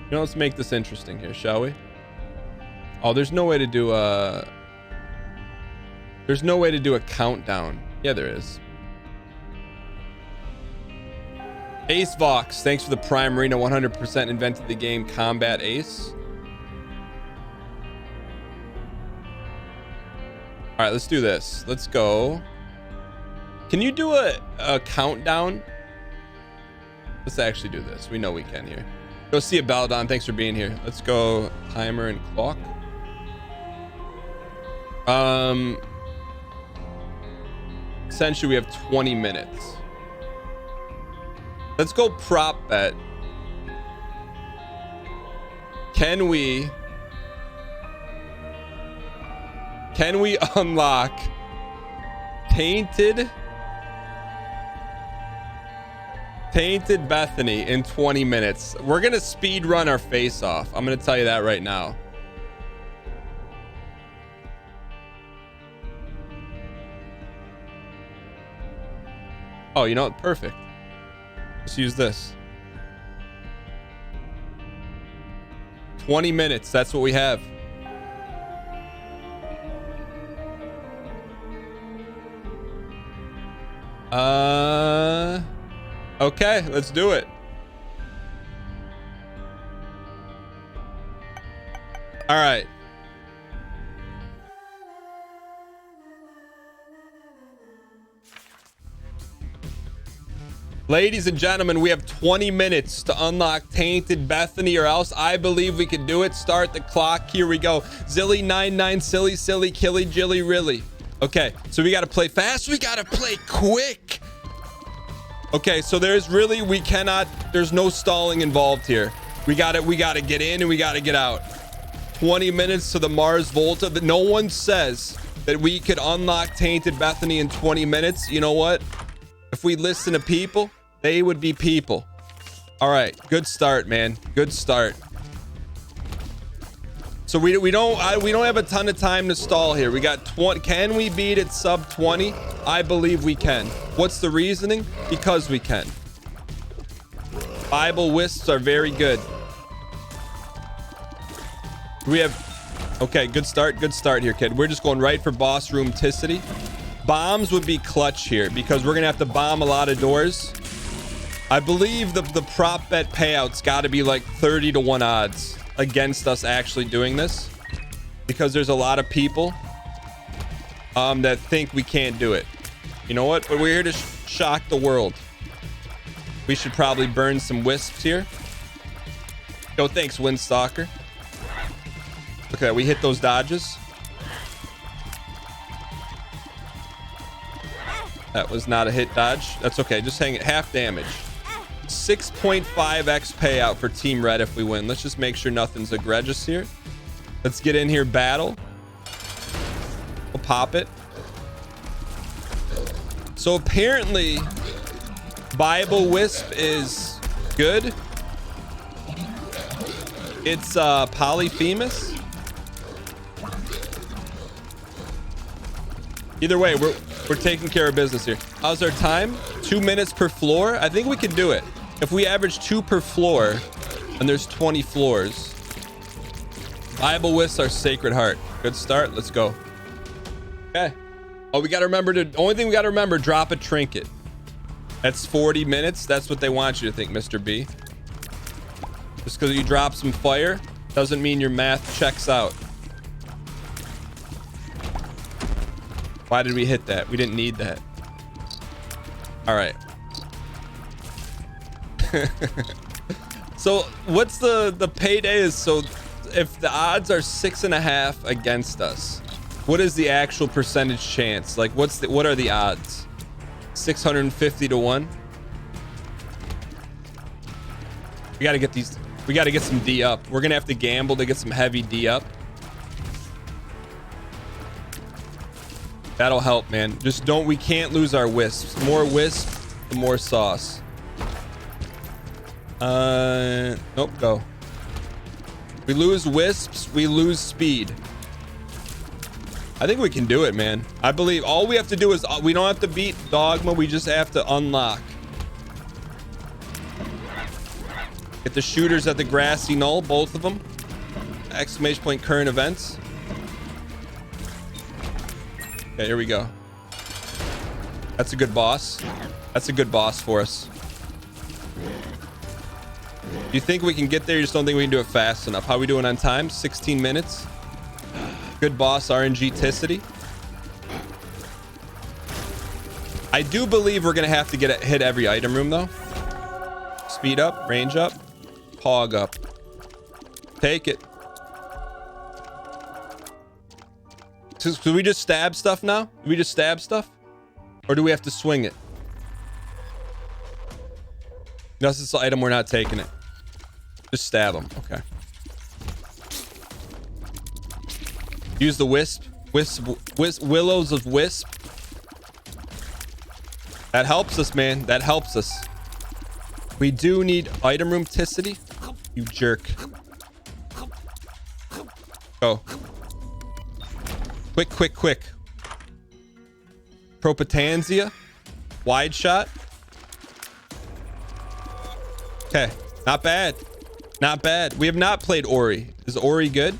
You know, let's make this interesting here, shall we? Oh, there's no way to do a countdown. Yeah, there is. Ace Vox, thanks for the Prime Arena. 100% invented the game Combat Ace. All right, let's do this. Let's go. Can you do a countdown? Let's actually do this. We know we can here. Go see a Baladon. Thanks for being here. Let's go timer and clock. Essentially we have 20 minutes. Let's go prop bet. Can we unlock tainted Bethany in 20 minutes? We're gonna speed run our face off. I'm gonna tell you that right now. Oh, you know what? Perfect. Let's use this. 20 minutes. That's what we have. Okay, let's do it. All right. Ladies and gentlemen, we have 20 minutes to unlock Tainted Bethany, or else I believe we can do it. Start the clock. Here we go. Zilly99, silly, killy, jilly, really. Okay, so we got to play fast. We got to play quick. Okay, so there's no stalling involved here. We got to get in and we got to get out. 20 minutes to the Mars Volta. That no one says that we could unlock Tainted Bethany in 20 minutes. You know what? If we listen to people, they would be people. All right, good start, man. Good start. So we don't have a ton of time to stall here. We got 20. Can we beat it sub 20? I believe we can. What's the reasoning? Because we can. Bible wisps are very good. We have, okay, good start here, kid. We're just going right for boss room ticity. Bombs would be clutch here because we're gonna have to bomb a lot of doors. I believe the prop bet payouts got to be like 30-1 odds against us actually doing this, because there's a lot of people that think we can't do it. You know what? But we're here to shock the world. We should probably burn some wisps here. Yo, thanks, Windstalker. Look at that. We hit those dodges. That was not a hit dodge. That's okay. Just hang it. Half damage. 6.5x payout for Team Red if we win. Let's just make sure nothing's egregious here. Let's get in here. Battle. We'll pop it. So apparently Bible Wisp is good. It's Polyphemus. Either way, we're taking care of business here. How's our time? 2 minutes per floor. I think we can do it. If we average 2 per floor and there's 20 floors. Bible Wisps are Sacred Heart. Good start. Let's go. Okay. Oh, we got to remember only thing we got to remember, drop a trinket. That's 40 minutes. That's what they want you to think, Mr. B. Just because you drop some fire doesn't mean your math checks out. Why did we hit that? We didn't need that. All right. So what's the payday is, so if the odds are 6.5 against us, what is the actual percentage chance? Like what are the odds? 650-1. We got to get some D up. We're going to have to gamble to get some heavy D up. That'll help, man. Just we can't lose our wisps. The more wisp, the more sauce. Nope, go. We lose wisps, we lose speed. I think we can do it, man. I believe all we have to do is we don't have to beat Dogma, we just have to unlock. Get the shooters at the grassy knoll, both of them. Exclamation point current events. Okay, here we go. That's a good boss. That's a good boss for us. You think we can get there? You just don't think we can do it fast enough. How are we doing on time? 16 minutes. Good boss, RNG-ticity. I do believe we're going to have to hit every item room, though. Speed up, range up, hog up. Take it. So we just stab stuff now? Do we just stab stuff? Or do we have to swing it? No, this is the item. We're not taking it. Just stab them. Okay. Use the wisp. Willows of wisp. That helps us, man. That helps us. We do need item room ticity. You jerk. Go. Quick, quick, quick. Propatanzia. Wide shot. Okay. Not bad. Not bad. We have not played Ori. Is Ori good?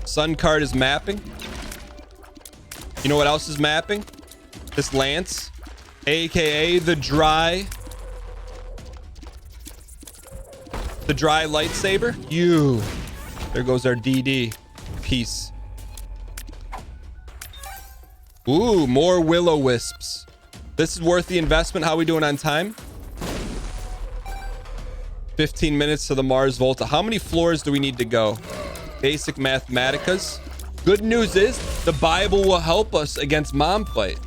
Sun card is mapping. You know what else is mapping? This lance. AKA the dry lightsaber. You. There goes our DD. Peace. Ooh, more willow wisps. This is worth the investment. How are we doing on time? 15 minutes to the Mars Volta. How many floors do we need to go? Basic mathematicas. Good news is the Bible will help us against mom fight.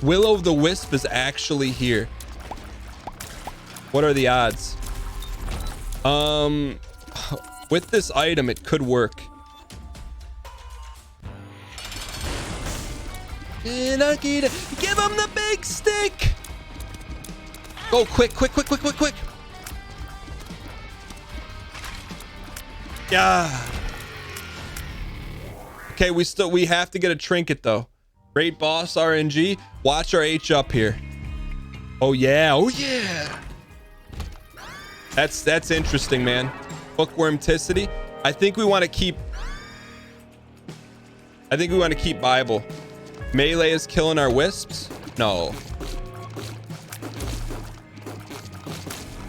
Willow the Wisp is actually here. What are the odds? With this item, it could work. Give him the big stick. Go quick, quick, quick, quick, quick, quick. Yeah. Okay, we have to get a trinket though. Great boss RNG. Watch our H up here. Oh yeah. Oh yeah. That's interesting, man. Bookworm ticity. I think we want to keep Bible. Melee is killing our wisps. No.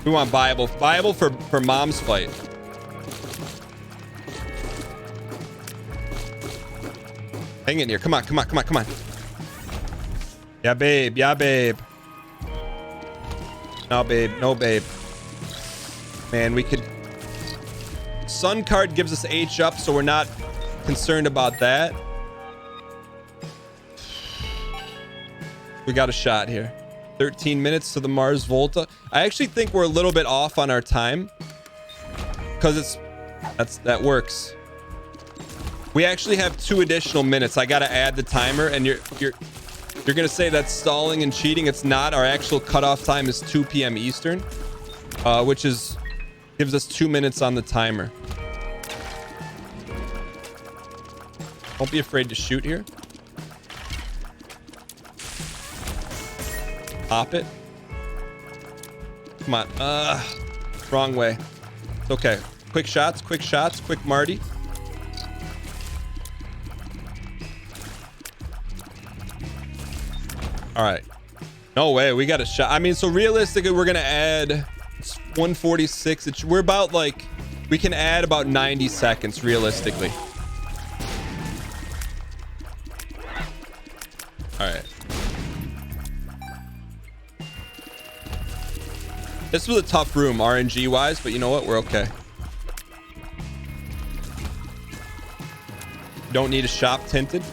We want Bible. Bible for mom's fight. Hang in here. Come on, come on, come on, come on. Yeah, babe. Yeah, babe. No, babe. No, babe. Man, we could... Sun card gives us H up, so we're not concerned about that. We got a shot here. 13 minutes to the Mars Volta. I actually think we're a little bit off on our time. Because that works. We actually have 2 additional minutes. I gotta add the timer, and you're gonna say that's stalling and cheating. It's not. Our actual cutoff time is 2 p.m. Eastern, which gives us 2 minutes on the timer. Don't be afraid to shoot here. Pop it. Come on. Wrong way. It's okay. Quick shots, quick Marty. All right. No way. We got a shot. I mean, so realistically, we're going to add 146. We're about like, we can add about 90 seconds realistically. All right. This was a tough room RNG wise, but you know what? We're okay. Don't need a shop tinted.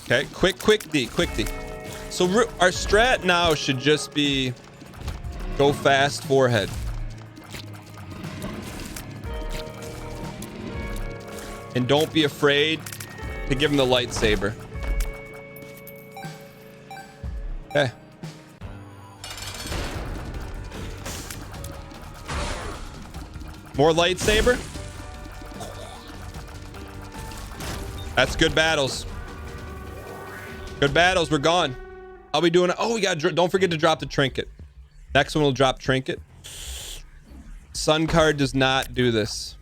Okay, quick D. So our strat now should just be go fast forehead. And don't be afraid to give him the lightsaber. Okay. More lightsaber. That's good battles. Good battles. We're gone. I'll be doing it. Oh, we got. Don't forget to drop the trinket. Next one will drop trinket. Sun card does not do this.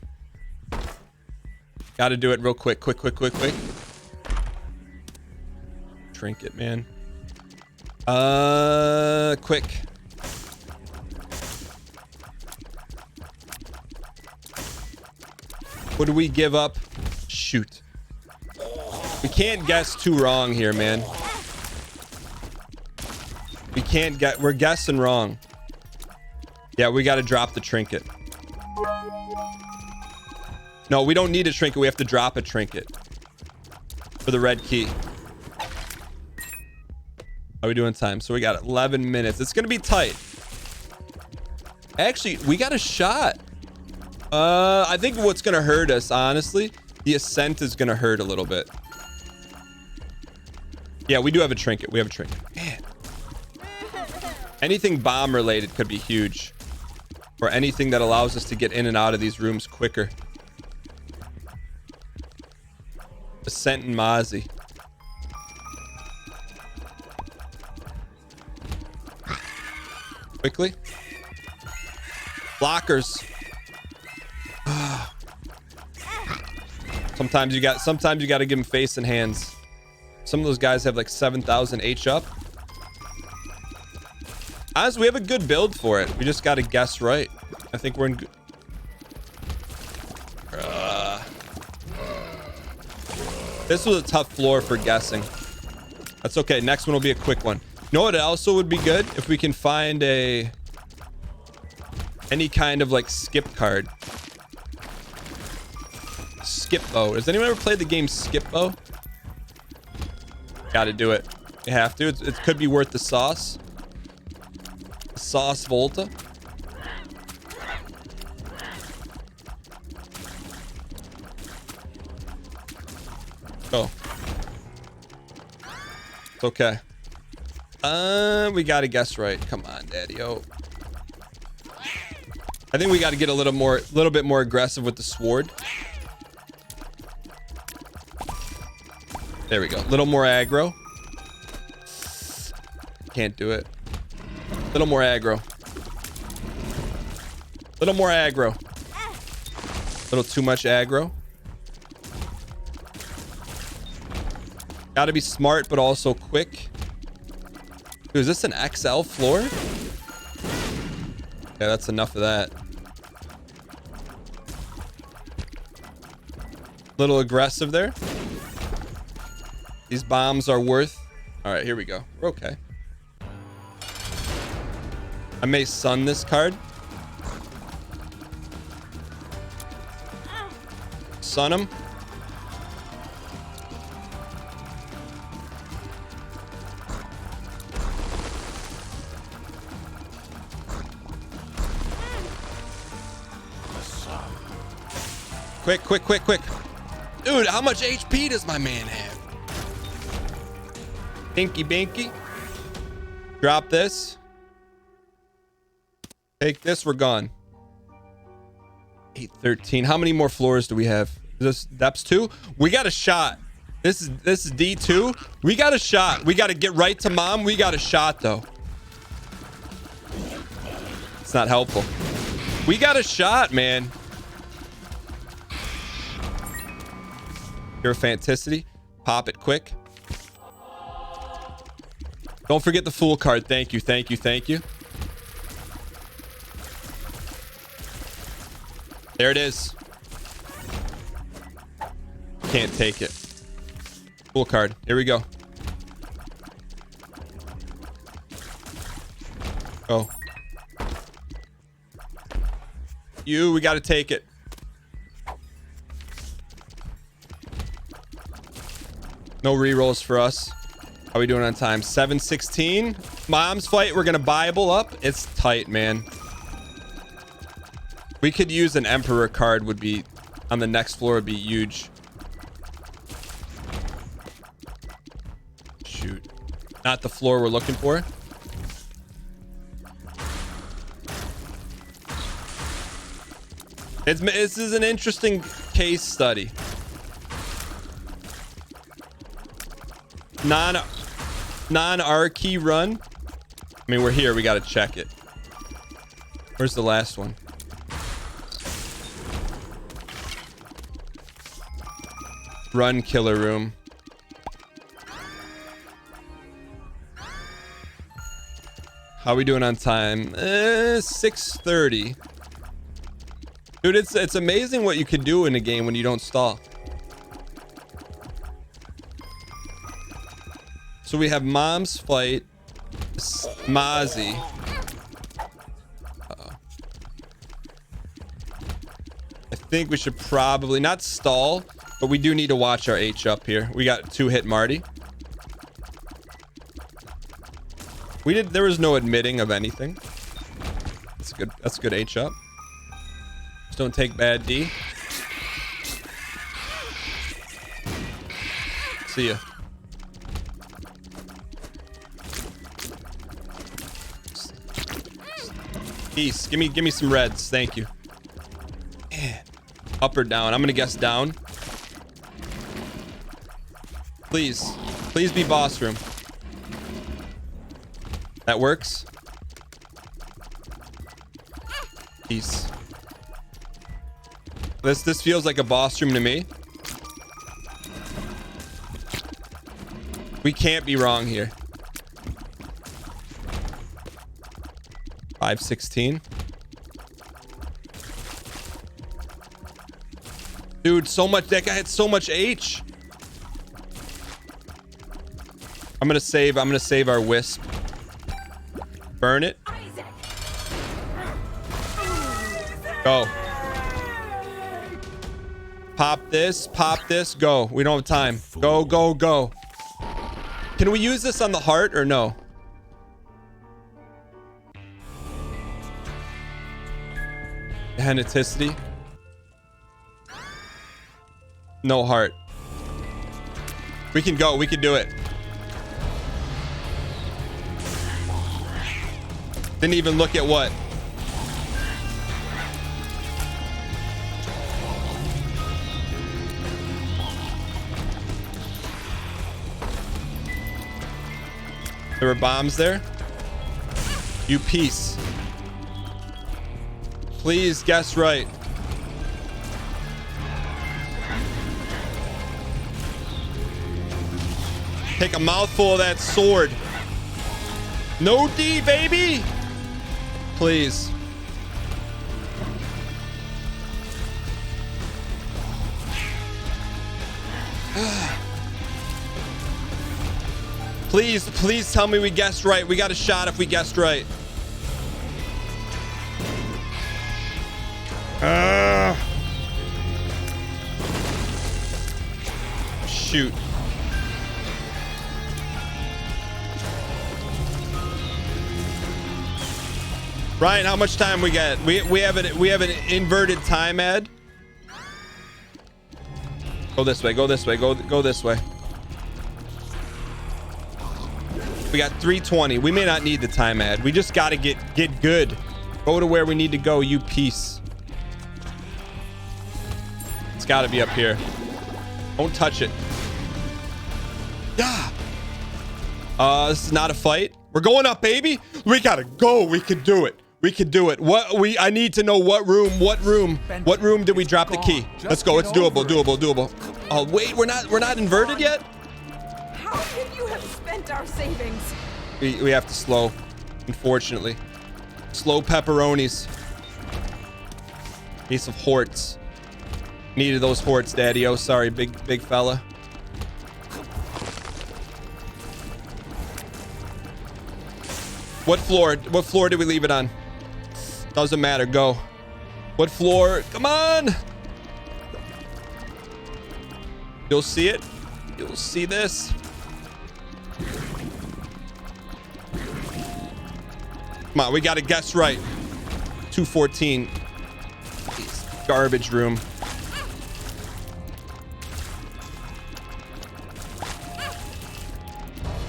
Got to do it real quick. Quick. Trinket, man. Quick. What do we give up? Shoot. We can't guess too wrong here, man. We can't get. We're guessing wrong. Yeah, we got to drop the trinket. No, we don't need a trinket. We have to drop a trinket for the red key. How are we doing time? So we got 11 minutes. It's gonna be tight. Actually, we got a shot. I think what's gonna hurt us, honestly, the ascent is gonna hurt a little bit. Yeah, we do have a trinket. We have a trinket. Man. Anything bomb related could be huge. Or anything that allows us to get in and out of these rooms quicker. Ascent and Mozzie. Quickly. Blockers. Sometimes you got to give them face and hands. Some of those guys have like 7,000 H up. Honestly, we have a good build for it. We just got to guess right. I think we're in good. This was a tough floor for guessing. That's okay. Next one will be a quick one. You know what also would be good? If we can find any kind of like skip card. Skip-Bo. Has anyone ever played the game Skip-Bo? Gotta do it. You have to. It could be worth the sauce. Sauce Volta. Oh. It's okay. We gotta guess right. Come on, Daddy-O. I think we gotta get a little bit more aggressive with the sword. There we go. A little more aggro. Can't do it. A little more aggro. A little more aggro. A little too much aggro. Gotta be smart, but also quick. Dude, is this an XL floor? Yeah, that's enough of that. Little aggressive there. These bombs are worth. All right, here we go. We're okay. I may sun this card. Sun him. Quick. Dude, how much HP does my man have? Binky binky. Drop this. Take this. We're gone. 813. How many more floors do we have? Is this depths 2? We got a shot. This is D2. We got a shot. We got to get right to mom. We got a shot though. It's not helpful. We got a shot, man. Pure Fantasticity. Pop it quick. Don't forget the Fool card. Thank you. There it is. Can't take it. Fool card. Here we go. Oh. We got to take it. No rerolls for us. How are we doing on time? 7:16. Mom's fight. We're going to Bible up. It's tight, man. We could use an Emperor card would be on the next floor would be huge. Shoot. Not the floor we're looking for. This is an interesting case study. Non-R key run. I mean, we're here. We got to check it. Where's the last one? Run killer room. How we doing on time? 6:30. Dude, it's amazing what you can do in a game when you don't stall. So we have Mom's Fight, Mozzie. Uh-oh. I think we should probably not stall, but we do need to watch our H up here. We got 2-hit Marty. There was no admitting of anything. That's good H up. Just don't take bad D. See ya. Peace. Give me some reds. Thank you. Up or down? I'm gonna guess down. Please be boss room. That works. Peace. This feels like a boss room to me. We can't be wrong here. 516. Dude, so much. That guy had so much H. I'm gonna save our wisp. Burn it. Go. Pop this, go. We don't have time. Go. Can we use this on the heart or no? Heneticity. No heart. We can go. We can do it. Didn't even look at what. There were bombs there. You piece. Please guess right. Take a mouthful of that sword. No D, baby. Please. Please tell me we guessed right. We got a shot if we guessed right. Shoot. Ryan, how much time we got? We have an inverted time ad. Go this way. Go this way. We got 320. We may not need the time ad. We just got to get good. Go to where we need to go, you piece. It's got to be up here. Don't touch it. Yeah. This is not a fight. We're going up, baby. We got to go. We could do it. I need to know what room did we drop the key? Let's go. It's doable. Oh, wait, we're not inverted yet? How could you have spent our savings? We have to slow, unfortunately. Slow pepperonis. Piece of horts. Needed those horts, daddy. Oh, sorry, big fella. What floor did we leave it on? Doesn't matter. Go. What floor? Come on. You'll see it. You'll see this. Come on, we got to guess right. 214. Garbage room.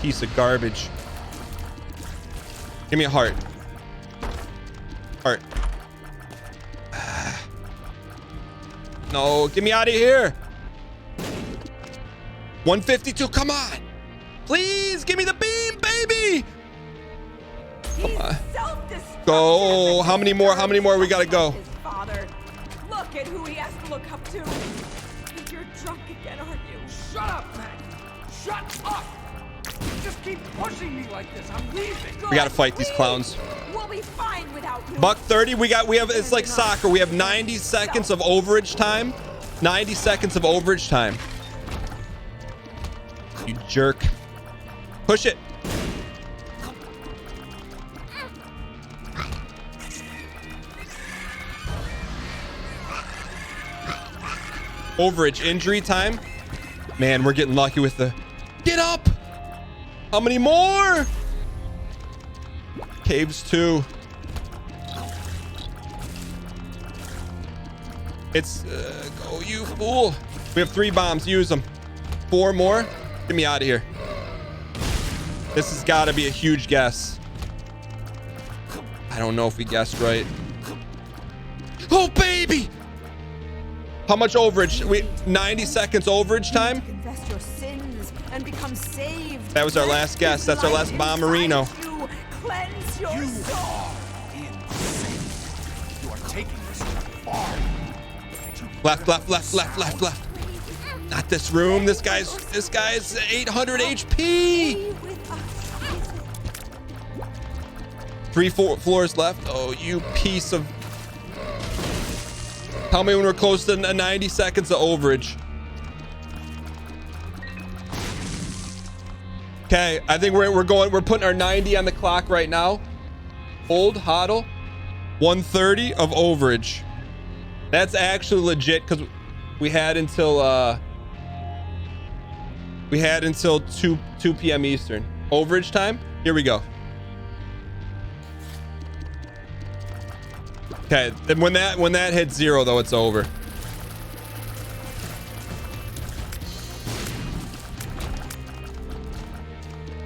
Piece of garbage. Give me a heart. Heart. No, get me out of here. 152. Come on. Please give me the beam. baby. He's on. self-destructive. Go. How many more? How many more we gotta go? His father. Look at who he has to look up to. And you're drunk again, aren't you? Shut up, man. Shut up. You just keep pushing me like this. I'm leaving. We gotta fight these clowns. We'll be fine without you. Buck 30. We have. It's like soccer. We have 90 seconds of overage time. 90 seconds of overage time. You jerk. Push it. Overage injury time. Man, we're getting lucky with the get up. How many more? Caves 2. It's go you fool. We have 3 bombs. Use them. 4 more. Get me out of here. This has got to be a huge guess. I don't know if we guessed right. Oh baby. How much overage? 90 seconds overage time. Confess your sins and become saved. That was our last guess. That's our last bomberino. Cleanse your soul. Insane. You are taking this too far. Left, left, left, left, left, left. Not this room. This guy's 800 HP. 3 floors left. Oh, you piece of. Tell me when we're close to 90 seconds of overage. Okay, I think we're putting our 90 on the clock right now. Hold, hodl. 130 of overage. That's actually legit because we had until 2 p.m. Eastern. Overage time. Here we go. Okay, then when that hits 0 though, it's over.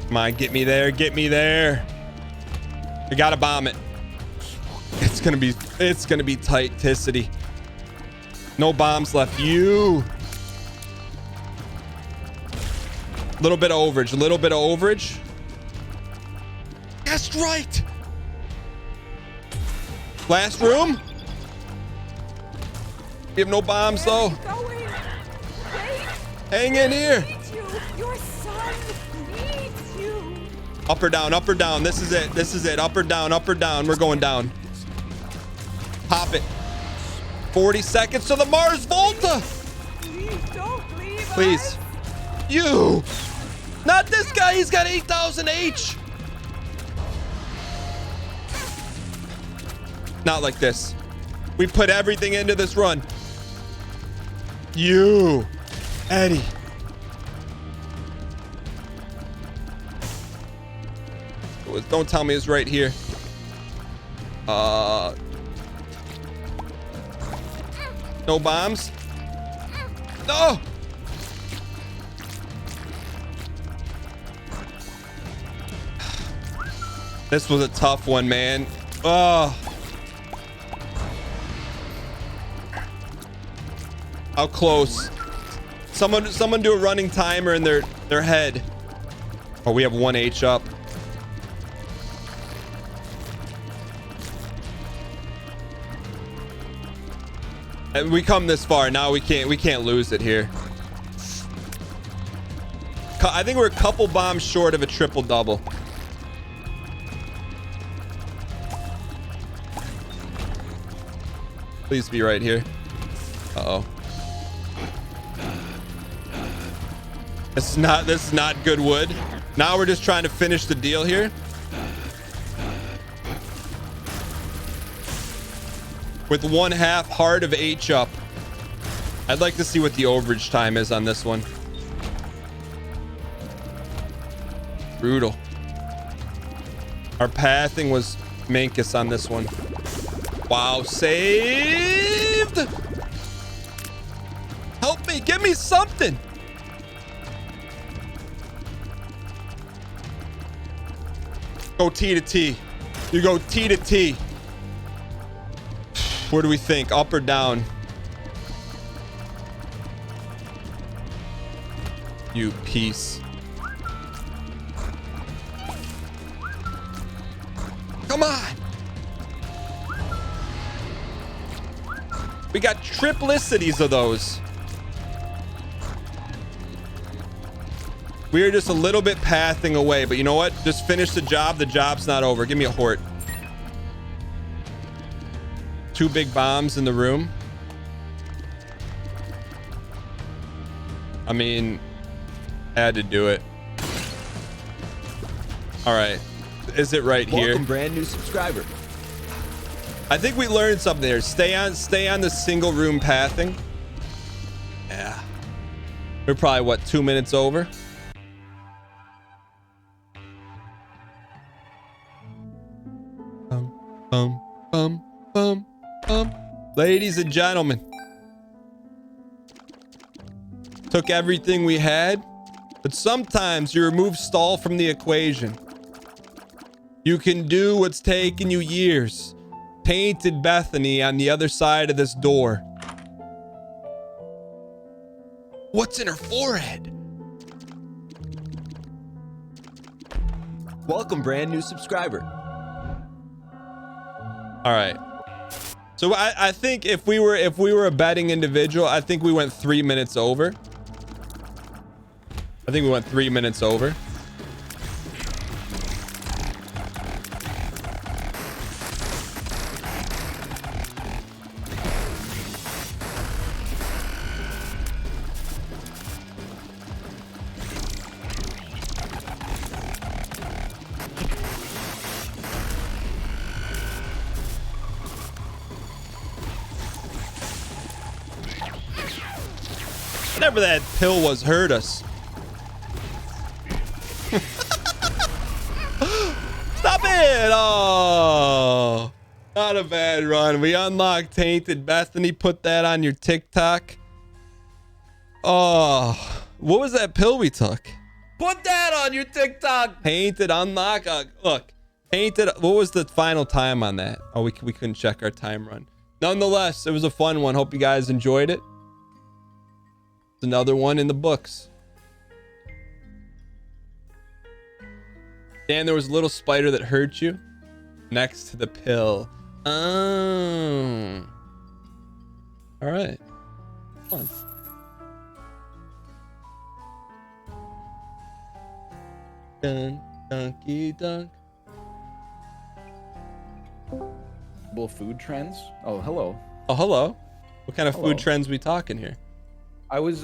Come on, get me there, get me there. We gotta bomb it. It's gonna be tight-ticity. No bombs left. You. Little bit of overage. Little bit of overage. That's right. Last room. We have no bombs though. Hang in here. Your son needs you. Up or down, up or down. This is it. This is it. Up or down, up or down. We're going down. Pop it. 40 seconds to the Mars Volta. Please don't leave Please. us. You. Not this guy. He's got 8,000 H. Not like this. We put everything into this run. You. Eddie. Don't tell me it's right here. No bombs. No. This was a tough one, man. Oh. How close? Someone do a running timer in their head. Oh, we have 1 H up. And we come this far now. We can't lose it here. I think we're a couple bombs short of a triple double. Please be right here. Uh-oh. This is not good wood. Now we're just trying to finish the deal here. With 1/2 heart of H up. I'd like to see what the overage time is on this one. Brutal. Our pathing was Mankus on this one. Wow, saved. Help me, give me something. Go T to T. You go T to T. Where do we think? Up or down? You piece. Come on. We got triplicities of those. We are just a little bit pathing away, but you know what? Just finish the job. The job's not over. Give me a hort. 2 big bombs in the room. I mean, had to do it. All right. Is it right here? Welcome, brand new subscriber. I think we learned something there. Stay on the single room pathing. Yeah. We're probably what, 2 minutes over? Bum, bum, bum, bum. Ladies and gentlemen. Took everything we had, but sometimes you remove stall from the equation. You can do what's taken you years. Tainted Bethany on the other side of this door. What's in her forehead? Welcome, brand new subscriber. All right. So I think if we were a betting individual, I think we went 3 minutes over. I think we went 3 minutes over. Whatever that pill was hurt us. Stop it! Oh, not a bad run. We unlocked Tainted Bethany. Put that on your TikTok. Oh, what was that pill we took? Put that on your TikTok. Tainted unlock. Look, Tainted. What was the final time on that? Oh, we couldn't check our time run. Nonetheless, it was a fun one. Hope you guys enjoyed it. It's another one in the books. Dan, there was a little spider that hurt you next to the pill. Oh. All right. Fun. Dun, dunky dunk. Food trends. Oh, hello. Oh, hello. What kind of Hello. food trends we talking here? I was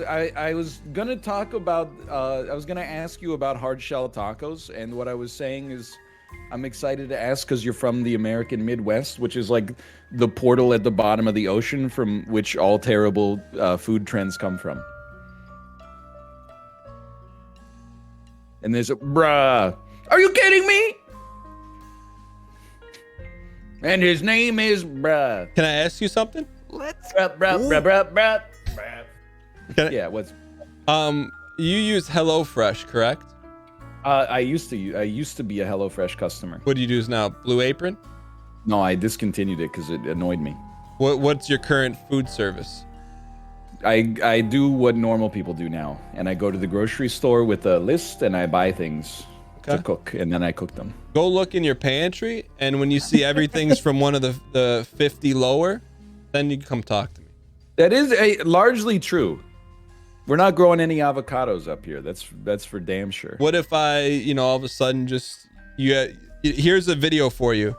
gonna talk about I was gonna ask you about hard shell tacos, and what I was saying is I'm excited to ask because you're from the American Midwest, which is like the portal at the bottom of the ocean from which all terrible food trends come from. And there's a bruh. Are you kidding me? And his name is bruh. Can I ask you something? Bruh. Can I- Yeah, what's you use HelloFresh, correct? I used to be a HelloFresh customer. What do you use now? Blue Apron? No, I discontinued it because it annoyed me. What's your current food service? I do what normal people do now, and I go to the grocery store with a list and I buy things to cook, and then I cook them. Go look in your pantry, and when you see everything's from one of the 50 lower, then you come talk to me. That is largely true. We're not growing any avocados up here. That's for damn sure. What if I, all of a sudden just here's a video for you.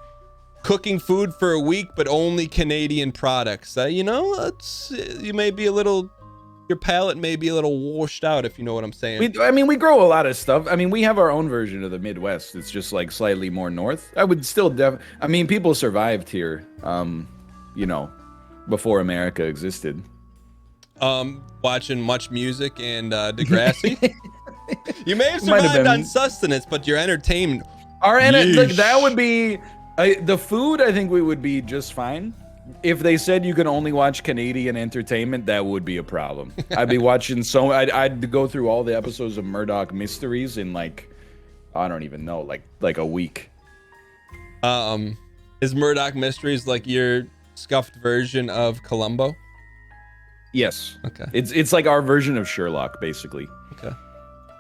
Cooking food for a week, but only Canadian products. You may be your palate may be a little washed out, if you know what I'm saying. We grow a lot of stuff. We have our own version of the Midwest. It's just like slightly more north. I would still people survived here, before America existed. Watching Much Music and Degrassi. You may have Might have survived been. on sustenance, but your entertainment. Look, that would be the food. I think we would be just fine. If they said you can only watch Canadian entertainment, that would be a problem. I'd be watching I'd go through all the episodes of Murdoch Mysteries in I don't even know, like a week. Is Murdoch Mysteries like your scuffed version of Columbo? Yes. Okay. It's like our version of Sherlock, basically. Okay.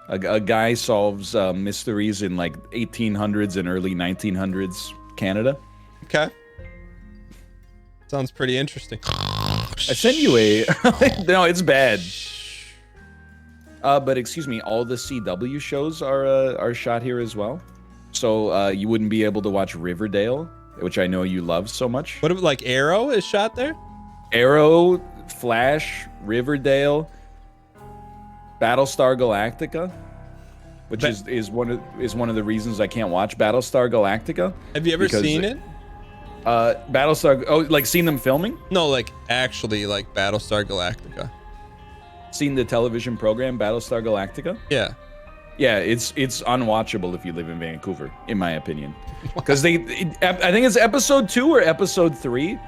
A guy solves mysteries in 1800s and early 1900s. Canada. Okay. Sounds pretty interesting. I sent you a. No, it's bad. But excuse me, all the CW shows are shot here as well. So you wouldn't be able to watch Riverdale, which I know you love so much. What about like Arrow is shot there? Arrow, Flash, Riverdale, Battlestar Galactica, which is one of the reasons I can't watch Battlestar Galactica. Have you ever seen it? Battlestar. Oh, like seen them filming? No, like actually like Battlestar Galactica. Seen the television program Battlestar Galactica? Yeah. Yeah, it's unwatchable if you live in Vancouver, in my opinion, because I think it's episode 2 or episode 3,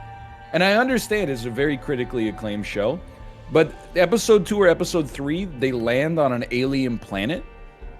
and I understand it's a very critically acclaimed show, but episode 2 or episode 3 they land on an alien planet,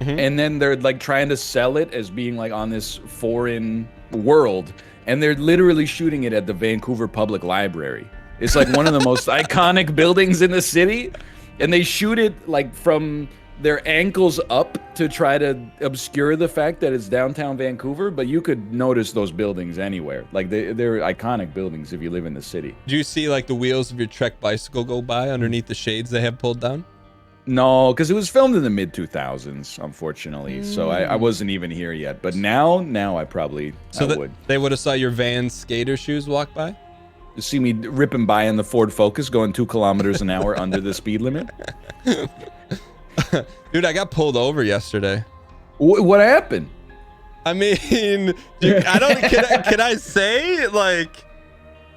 and then they're like trying to sell it as being like on this foreign world, and they're literally shooting it at the Vancouver Public Library. It's like one of the most iconic buildings in the city, and they shoot it like from their ankles up to try to obscure the fact that it's downtown Vancouver, but you could notice those buildings anywhere. Like they're iconic buildings if you live in the city. Do you see like the wheels of your Trek bicycle go by underneath the shades they have pulled down? No, because it was filmed in the mid 2000s, unfortunately. So I wasn't even here yet. But now I probably would. They would have saw your Vans skater shoes walk by? You see me ripping by in the Ford Focus going 2 kilometers an hour under the speed limit. Dude, I got pulled over yesterday. What happened? I mean, dude, I don't. Can I say it? Like,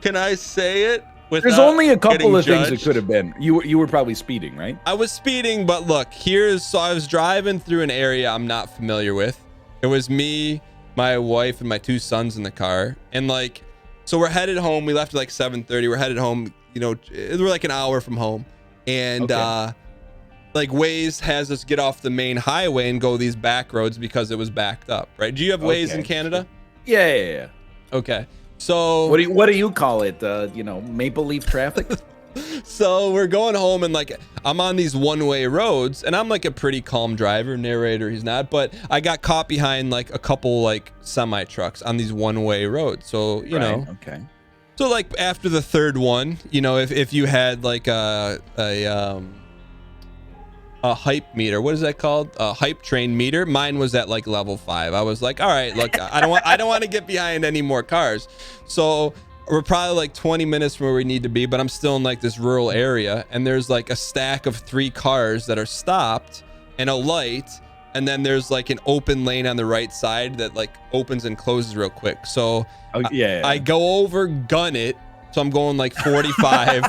can I say it? There's only a couple of judged? things it could have been. You were probably speeding, right? I was speeding, but look, so I was driving through an area I'm not familiar with. It was me, my wife, and my 2 sons in the car, and like, so we're headed home. We left at like 7:30. We're headed home. You know, we're like an hour from home, and like Waze has us get off the main highway and go these back roads because it was backed up, right? Do you have Waze in Canada? Yeah. Okay. So what do you call it? Maple leaf traffic? So we're going home, and like I'm on these one-way roads, and I'm like a pretty calm driver. Narrator, he's not, but I got caught behind like a couple like semi trucks on these one-way roads. So you know. Okay. So like after the third one, you know, if you had like a hype meter, what is that called? A hype train meter. Mine was at like level 5. I was like, all right, look, I don't want to get behind any more cars. So we're probably like 20 minutes from where we need to be, but I'm still in like this rural area, and there's like a stack of 3 cars that are stopped and a light, and then there's like an open lane on the right side that like opens and closes real quick. So I go over, gun it, so I'm going like 45,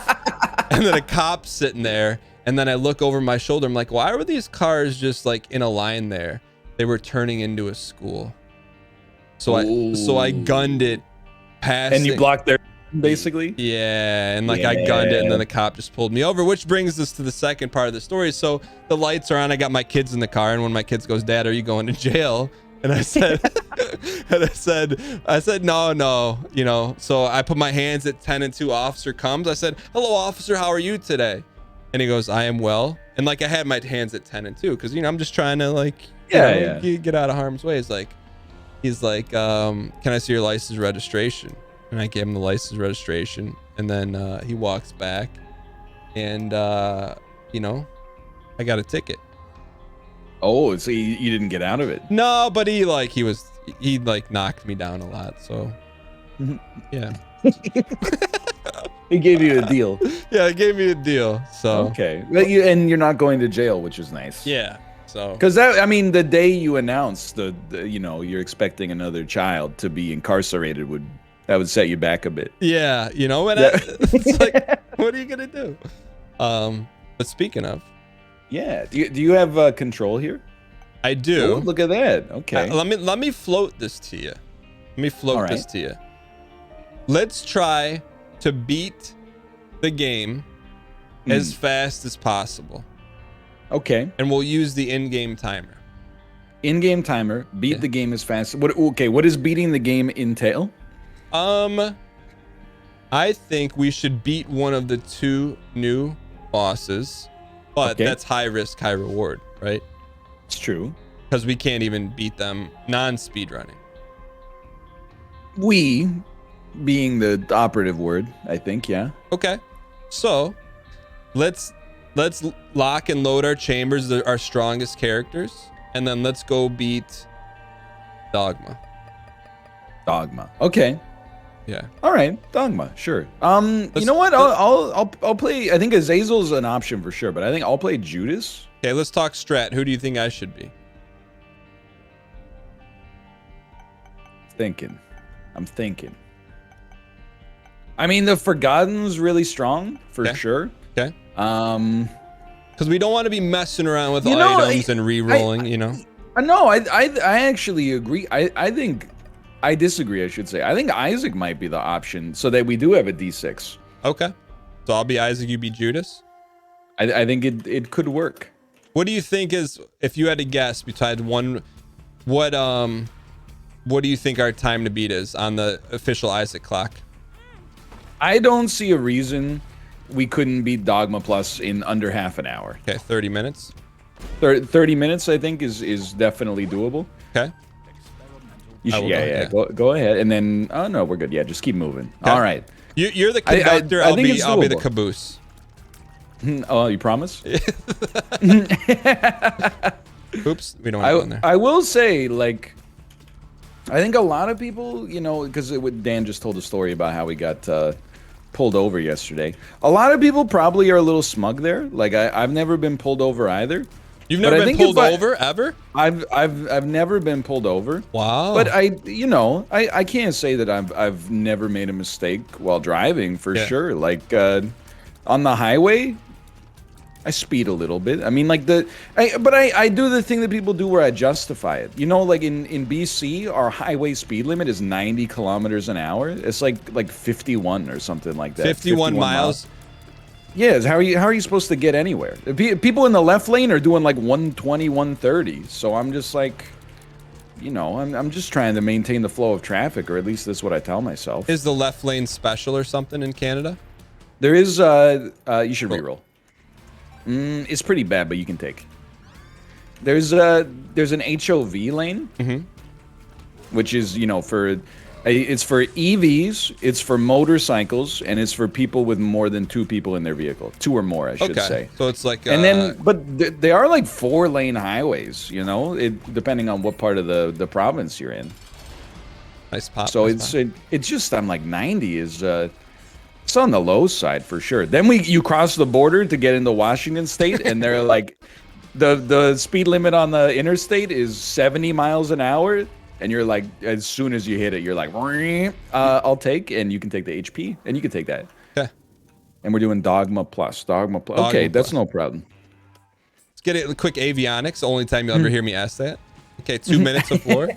and then a cop's sitting there. And then I look over my shoulder. I'm like, why were these cars just like in a line there? They were turning into a school. So I gunned it past. And you blocked their basically? Yeah. And like I gunned it, and then the cop just pulled me over, which brings us to the second part of the story. So the lights are on. I got my kids in the car, and when my kids goes, Dad, are you going to jail? And I said, no, you know. So I put my hands at 10 and 2. Officer comes. I said, hello, officer. How are you today? And he goes, I am well. And like I had my hands at 10 and 2 because, you know, I'm just trying to like get out of harm's way. He's like, can I see your license registration? And I gave him the license registration. And then he walks back, and you know, I got a ticket. Oh, so you didn't get out of it? No, but he knocked me down a lot. So yeah. He gave you a deal. Yeah, he gave me a deal. So okay, and you're not going to jail, which is nice. Yeah. So because the day you announced the you're expecting another child to be incarcerated would set you back a bit. Yeah, you know, and it's like, what are you gonna do? But speaking of, yeah, do you have control here? I do. Oh, look at that. Okay. Let me float this to you. This to you. Let's try to beat the game as fast as possible. Okay. And we'll use the in-game timer. In-game timer. Beat the game as fast. What does beating the game entail? I think we should beat one of the 2 new bosses, but that's high risk, high reward, right? It's true. Because we can't even beat them non-speed running. We being the operative word, I think, yeah. Okay. So let's lock and load our chambers, our strongest characters, and then let's go beat Dogma. Dogma. Okay. Yeah. All right, Dogma, sure. You know what? I'll play. I think Azazel's an option for sure, but I think I'll play Judas. Okay, let's talk strat. Who do you think I should be? I'm thinking. I mean, the Forgotten's really strong for sure. Okay. Because we don't want to be messing around with items and re-rolling. You know. No, I actually agree. I think. I disagree, I should say. I think Isaac might be the option so that we do have a D6. Okay. So I'll be Isaac, you be Judas? I think it could work. What do you think is, if you had to guess besides one, what do you think our time to beat is on the official Isaac clock? I don't see a reason we couldn't beat Dogma Plus in under half an hour. Okay, 30 minutes. 30 minutes, I think, is definitely doable. Okay. You should, go ahead, and then no, we're good. Yeah, just keep moving. Okay. All right. You're the conductor. I'll be the caboose. Oh, you promise? Oops, we don't want to go in there. I will say, like, I think a lot of people, you know, because Dan just told a story about how we got pulled over yesterday. A lot of people probably are a little smug there. Like, I've never been pulled over either. You've never been pulled over ever? I've never been pulled over. Wow. But I can't say that I've never made a mistake while driving for sure. Like on the highway, I speed a little bit. I mean, like I do the thing that people do where I justify it. You know, like in BC, our highway speed limit is 90 kilometers an hour. It's like 51 or something like that. 51 miles. Yes, how are you supposed to get anywhere? People in the left lane are doing like 120, 130. So I'm just like, you know, I'm just trying to maintain the flow of traffic, or at least that's what I tell myself. Is the left lane special or something in Canada? There is. You should reroll. It's pretty bad, but you can take. There's an HOV lane, which is, you know, it's for EVs, it's for motorcycles, and it's for people with more than 2 people in their vehicle. 2 or more, I should say. So it's like... and then, but they are like 4-lane highways, you know, depending on what part of the province you're in. Nice pop. So it's just, I'm like 90 is... it's on the low side for sure. Then you cross the border to get into Washington State, and they're like... The speed limit on the interstate is 70 miles an hour. And you're like, as soon as you hit it, you're like, I'll take, and you can take the HP, and you can take that. Okay. And we're doing Dogma Plus. Okay, that's no problem. Let's get it quick avionics. The only time you'll ever hear me ask that. Okay, 2 minutes of floor.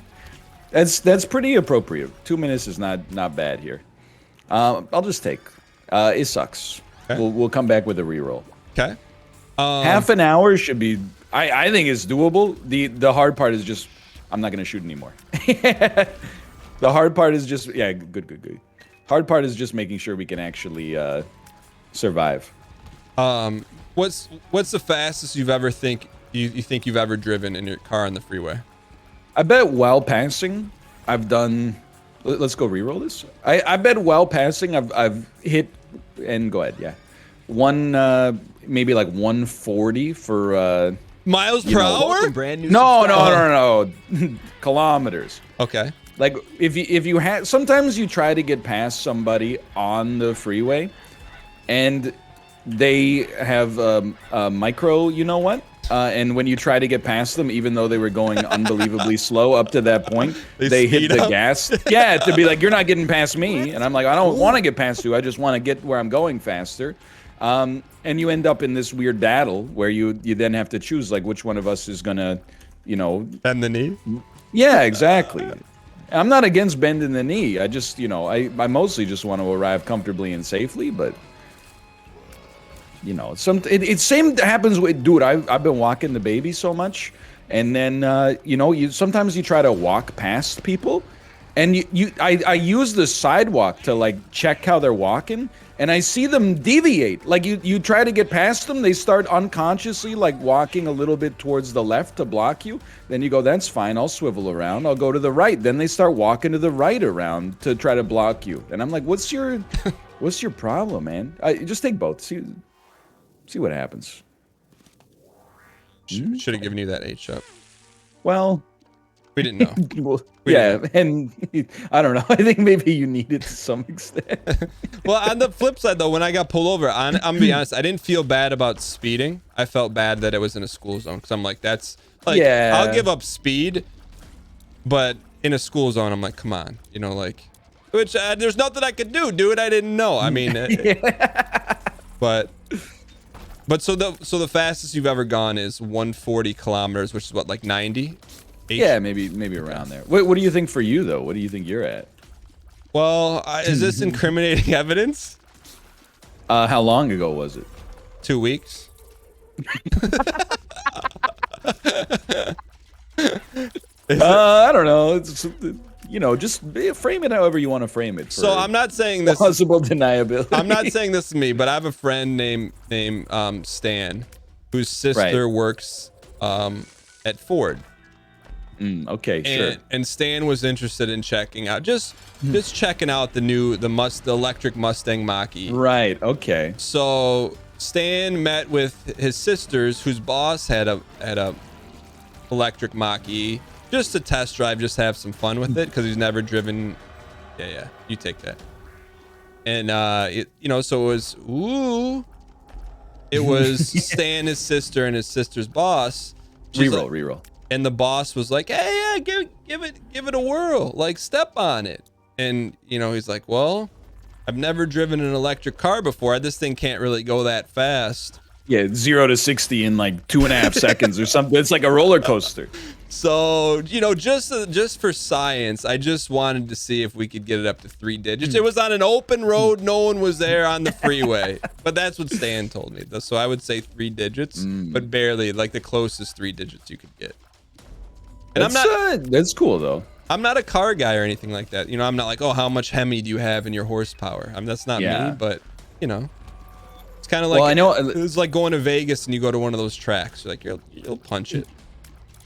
That's pretty appropriate. 2 minutes is not bad here. I'll just take. It sucks. Okay. We'll come back with a reroll. Okay. Half an hour should be. I think it's doable. The hard part is just. I'm not gonna shoot anymore. The hard part is just good. Hard part is just making sure we can actually survive. What's the fastest you've ever think you've ever driven in your car on the freeway? I bet while passing, I've done. Let's go reroll this. I bet while passing, I've hit and go ahead. Yeah, maybe like 140 for. Miles per hour? No. Kilometers. Okay. Like if you had, sometimes you try to get past somebody on the freeway, and they have a micro, you know what? And when you try to get past them, even though they were going unbelievably slow up to that point, they hit the gas. Yeah, to be like, you're not getting past me. And I'm like, I don't want to get past you. I just want to get where I'm going faster. And you end up in this weird battle where you then have to choose, like, which one of us is gonna, you know, bend the knee. Yeah, exactly. I'm not against bending the knee. I just, you know, I mostly just want to arrive comfortably and safely. But you know, it same happens with, dude. I've been walking the baby so much, and then you know, sometimes you try to walk past people, and I use the sidewalk to like check how they're walking. and I see them deviate. Like you try to get past them, they start unconsciously like walking a little bit towards the left to block you. Then you go, that's fine, I'll swivel around, I'll go to the right. Then they start walking to the right around to try to block you. And I'm like, what's your problem, man? Just take both. See what happens. Should have given you that 8-shot. Well, we didn't know. Well, and I don't know. I think maybe you need it to some extent. Well, on the flip side, though, when I got pulled over, I'm gonna be honest, I didn't feel bad about speeding. I felt bad that it was in a school zone because I'm like, that's like, I'll give up speed, but in a school zone, I'm like, come on, you know, like, which there's nothing I could do, dude. I didn't know. I mean, but so the fastest you've ever gone is 140 kilometers, which is what, like 90? Yeah, maybe around there. What do you think for you though? What do you think you're at? Well, is this incriminating evidence? How long ago was it? 2 weeks. I don't know. It's, you know, just frame it however you want to frame it. So I'm not saying this possible deniability. I'm not saying this to me, but I have a friend named Stan, whose sister works at Ford. Okay, sure. And Stan was interested in checking out, just checking out the electric Mustang Mach-E. Right. Okay. So Stan met with his sisters, whose boss had a electric Mach-E, just to test drive, just have some fun with it, because he's never driven. Yeah, you take that. And so it was it was Stan, his sister, and his sister's boss. Reroll. And the boss was like, "Hey, yeah, give it a whirl, like step on it." And he's like, "Well, I've never driven an electric car before. This thing can't really go that fast." Yeah, 0 to 60 in like 2.5 seconds or something. It's like a roller coaster. So just for science, I just wanted to see if we could get it up to 3 digits. It was on an open road, no one was there on the freeway, but that's what Stan told me. So I would say 3 digits, but barely, like the closest 3 digits you could get. And that's cool though. I'm not a car guy or anything like that. I'm not like, oh, how much Hemi do you have in your horsepower? That's not me, but it's kind of like, well, I know it was like going to Vegas and you go to one of those tracks. You're like, you'll punch it.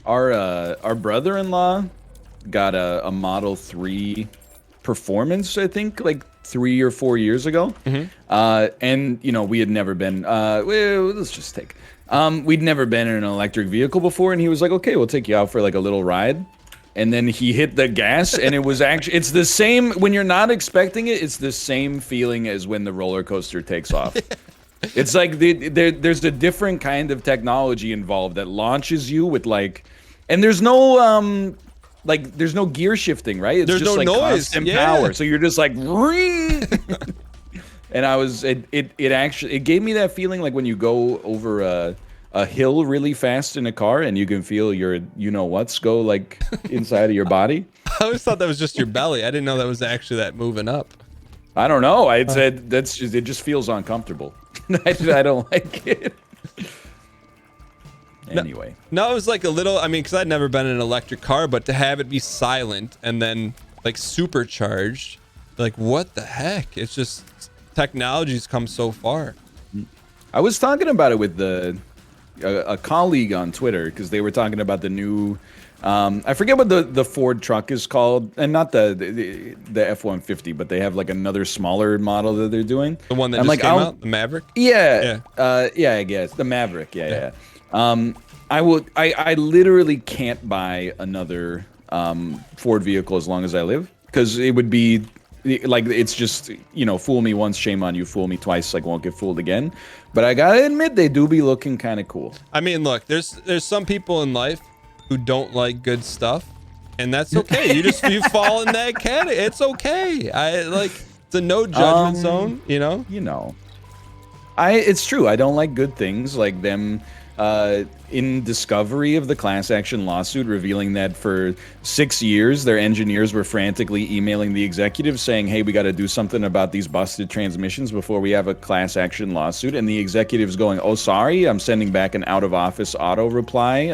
Our brother-in-law got a Model 3 Performance, I think, like 3 or 4 years ago. And we had never been. Let's just take. We'd never been in an electric vehicle before, and he was like, "Okay, we'll take you out for like a little ride." And then he hit the gas, and it was it's the same when you're not expecting it. It's the same feeling as when the roller coaster takes off. It's like there's a different kind of technology involved that launches you with like, and there's no there's no gear shifting, right? It's there's just no like noise, constant power. So you're just like, and it gave me that feeling like when you go over a hill really fast in a car and you can feel your what's go like inside of your body. I always thought that was just your belly. I didn't know that was actually that moving up. I don't know. I said it just feels uncomfortable. I don't like it. Anyway. No, it was like a little, because I'd never been in an electric car, but to have it be silent and then like supercharged, like what the heck? It's just technology's come so far. I was talking about it with a colleague on Twitter because they were talking about the new I forget what the Ford truck is called, and not the F-150, but they have like another smaller model that they're doing. The one that came out, the Maverick. Yeah, I guess the Maverick. Yeah. I literally can't buy another Ford vehicle as long as I live, because it would be like, it's just, fool me once, shame on you, fool me twice, like won't get fooled again. But I gotta admit, they do be looking kind of cool. Look, there's some people in life who don't like good stuff, and that's okay. You fall in that category. It's okay. It's a no judgment zone, It's true. I don't like good things like them in discovery of the class action lawsuit revealing that for 6 years their engineers were frantically emailing the executives saying, hey, we got to do something about these busted transmissions before we have a class action lawsuit, and the executives going, oh, sorry, I'm sending back an out of office auto reply.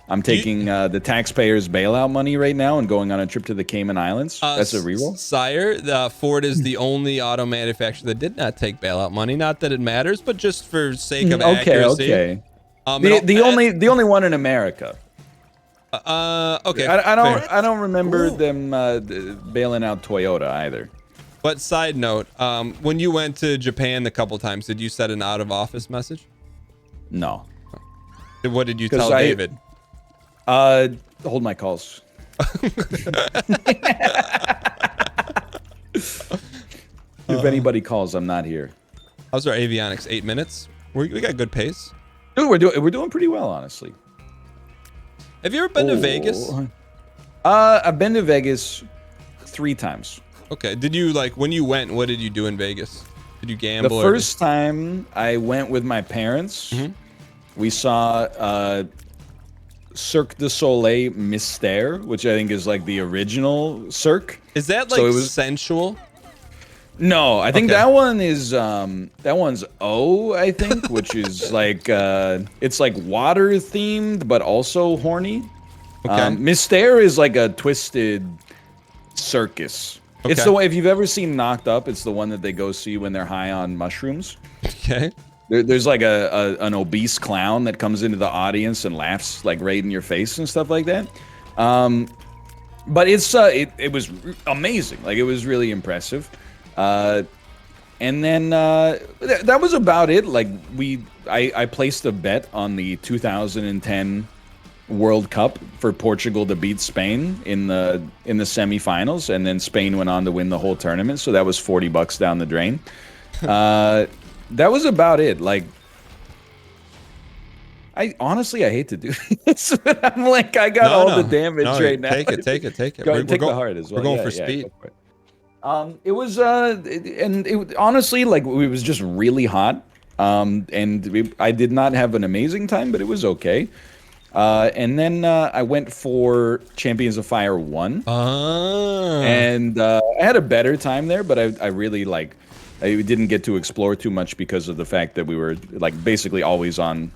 I'm taking the taxpayers' bailout money right now and going on a trip to the Cayman Islands. That's a reroll. Sire, Ford is the only auto manufacturer that did not take bailout money. Not that it matters, but just for sake of accuracy. Okay. The only one in America. Okay. I don't remember them bailing out Toyota either. But side note, when you went to Japan a couple times, did you set an out of office message? No. What did you tell David? Hold my calls. If anybody calls, I'm not here. How's our avionics? 8 minutes. We got good pace. Dude, we're doing pretty well, honestly. Have you ever been to Vegas? I've been to Vegas 3 times. Okay. Did you when you went? What did you do in Vegas? Did you gamble? The first time I went with my parents, we saw Cirque du Soleil Mystère, which I think is like the original Cirque. Is that like sensual? No, I think that one is that one's O, I think, which is like it's like water themed but also horny. Mystère is like a twisted circus. Okay. It's the way, if you've ever seen Knocked Up, it's the one that they go see when they're high on mushrooms. Okay. There's like an obese clown that comes into the audience and laughs like right in your face and stuff like that. But it was amazing. Like, it was really impressive. And then that was about it. Like, I placed a bet on the 2010 World Cup for Portugal to beat Spain in the semifinals, and then Spain went on to win the whole tournament. So that was $40 down the drain. That was about it. Like, I hate to do this, but I'm like, I got all the damage right now. Take it. Take the heart as well. We're going for speed. It was honestly, like, it was just really hot. I did not have an amazing time, but it was okay. And then I went for Champions of Fire 1. And I had a better time there, but I really I didn't get to explore too much because of the fact that we were like basically always on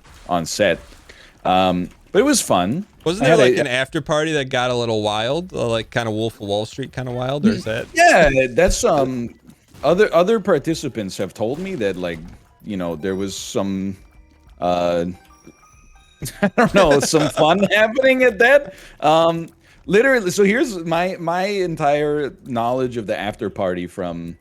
set. But it was fun. Wasn't there like an after party that got a little wild, like kind of Wolf of Wall Street kind of wild, or is that? Yeah, that's other participants have told me that, like, you know, there was some I don't know, some fun happening at that. Literally, so here's my entire knowledge of the after party from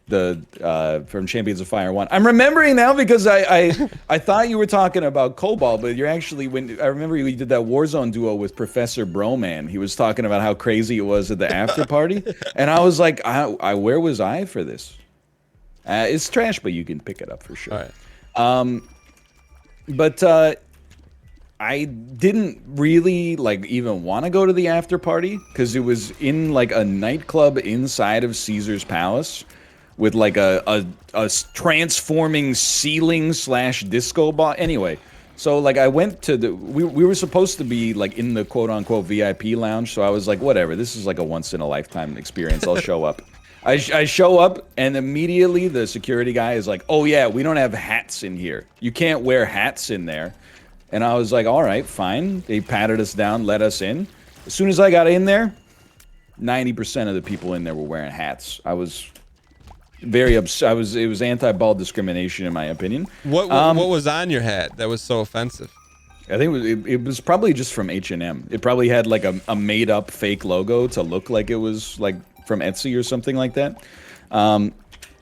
Champions of Fire 1. I'm remembering now because I thought you were talking about Cobalt, but you're actually, I remember you did that Warzone duo with Professor Broman. He was talking about how crazy it was at the after party, and I was like, where was I for this? It's trash, but you can pick it up for sure. All right. But I didn't really even want to go to the after party because it was in like a nightclub inside of Caesar's Palace with like a transforming ceiling / disco ball. Anyway, so like I went to we were supposed to be like in the quote unquote VIP lounge. So I was like, whatever, this is like a once in a lifetime experience. I'll show up. I show up, and immediately the security guy is like, oh yeah, we don't have hats in here. You can't wear hats in there. And I was like, all right, fine. They patted us down, let us in. As soon as I got in there, 90% of the people in there were wearing hats. I was very upset. It was anti-bald discrimination, in my opinion. What was on your hat that was so offensive? I think it was probably just from H&M. It probably had like a made-up fake logo to look like it was like from Etsy or something like that.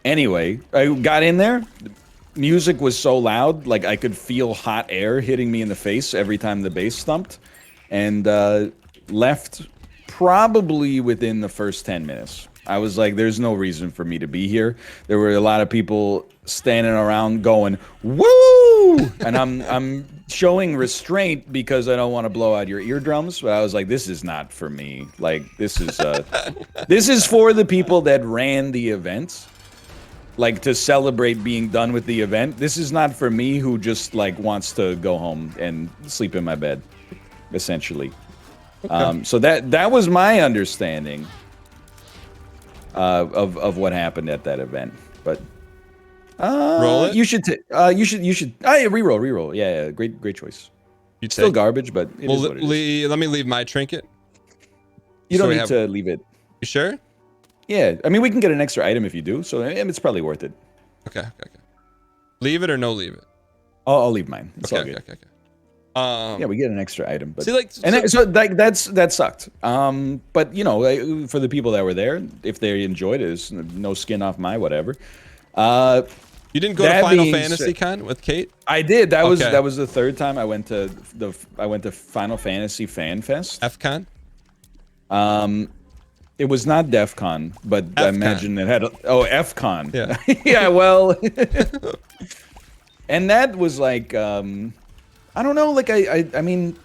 Anyway, I got in there. Music was so loud, like I could feel hot air hitting me in the face every time the bass thumped, and left probably within the first 10 minutes. I was like, there's no reason for me to be here. There were a lot of people standing around going, woo! And I'm showing restraint because I don't want to blow out your eardrums, but I was like, this is not for me. Like, this is for the people that ran the event. Like, to celebrate being done with the event. This is not for me, who just like wants to go home and sleep in my bed, essentially. Okay. So that was my understanding of what happened at that event. But roll it. You should reroll. Yeah, great choice. You Still take? garbage, but it Well, is what it is. let me leave my trinket. You so don't we need have- to leave it. You sure? Yeah, I mean, we can get an extra item if you do, so it's probably worth it. Okay. Leave it or no leave it? I'll leave mine. It's all Okay. good. Yeah, we get an extra item, but see, like, that sucked. But you know, for the people that were there, if they enjoyed it, it's no skin off my whatever. you didn't go to that Final being Fantasy said- Con with Kate? I did. That Okay. was the third time I went to Final Fantasy Fan Fest. F-Con? It was not DEF CON, but I F-Con. imagine it had F-Con. Yeah. Yeah, well, and that was like, I don't know, like I mean,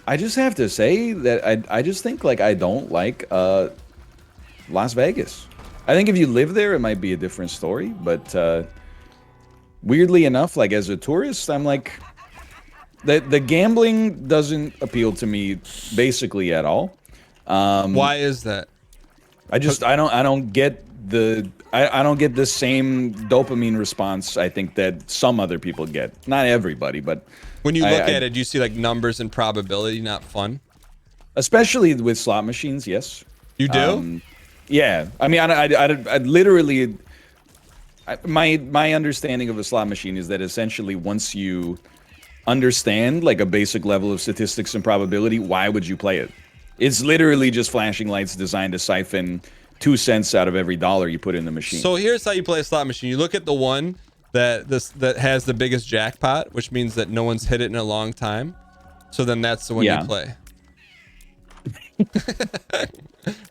I just have to say that I just think like I don't like Las Vegas. I think if you live there, it might be a different story, but weirdly enough, like as a tourist, I'm like, the gambling doesn't appeal to me basically at all. Why is that? I don't get I don't get the same dopamine response I think that some other people get. Not everybody, but When you look at it, do you see like numbers and probability not fun? especially with slot machines, yes. You do? Yeah. I mean, I literally my understanding of a slot machine is that essentially once you understand like a basic level of statistics and probability, why would you play it? It's literally just flashing lights designed to siphon 2 cents out of every dollar you put in the machine. So here's how you play a slot machine. You look at the one that has the biggest jackpot, which means that no one's hit it in a long time. So then that's the one you play.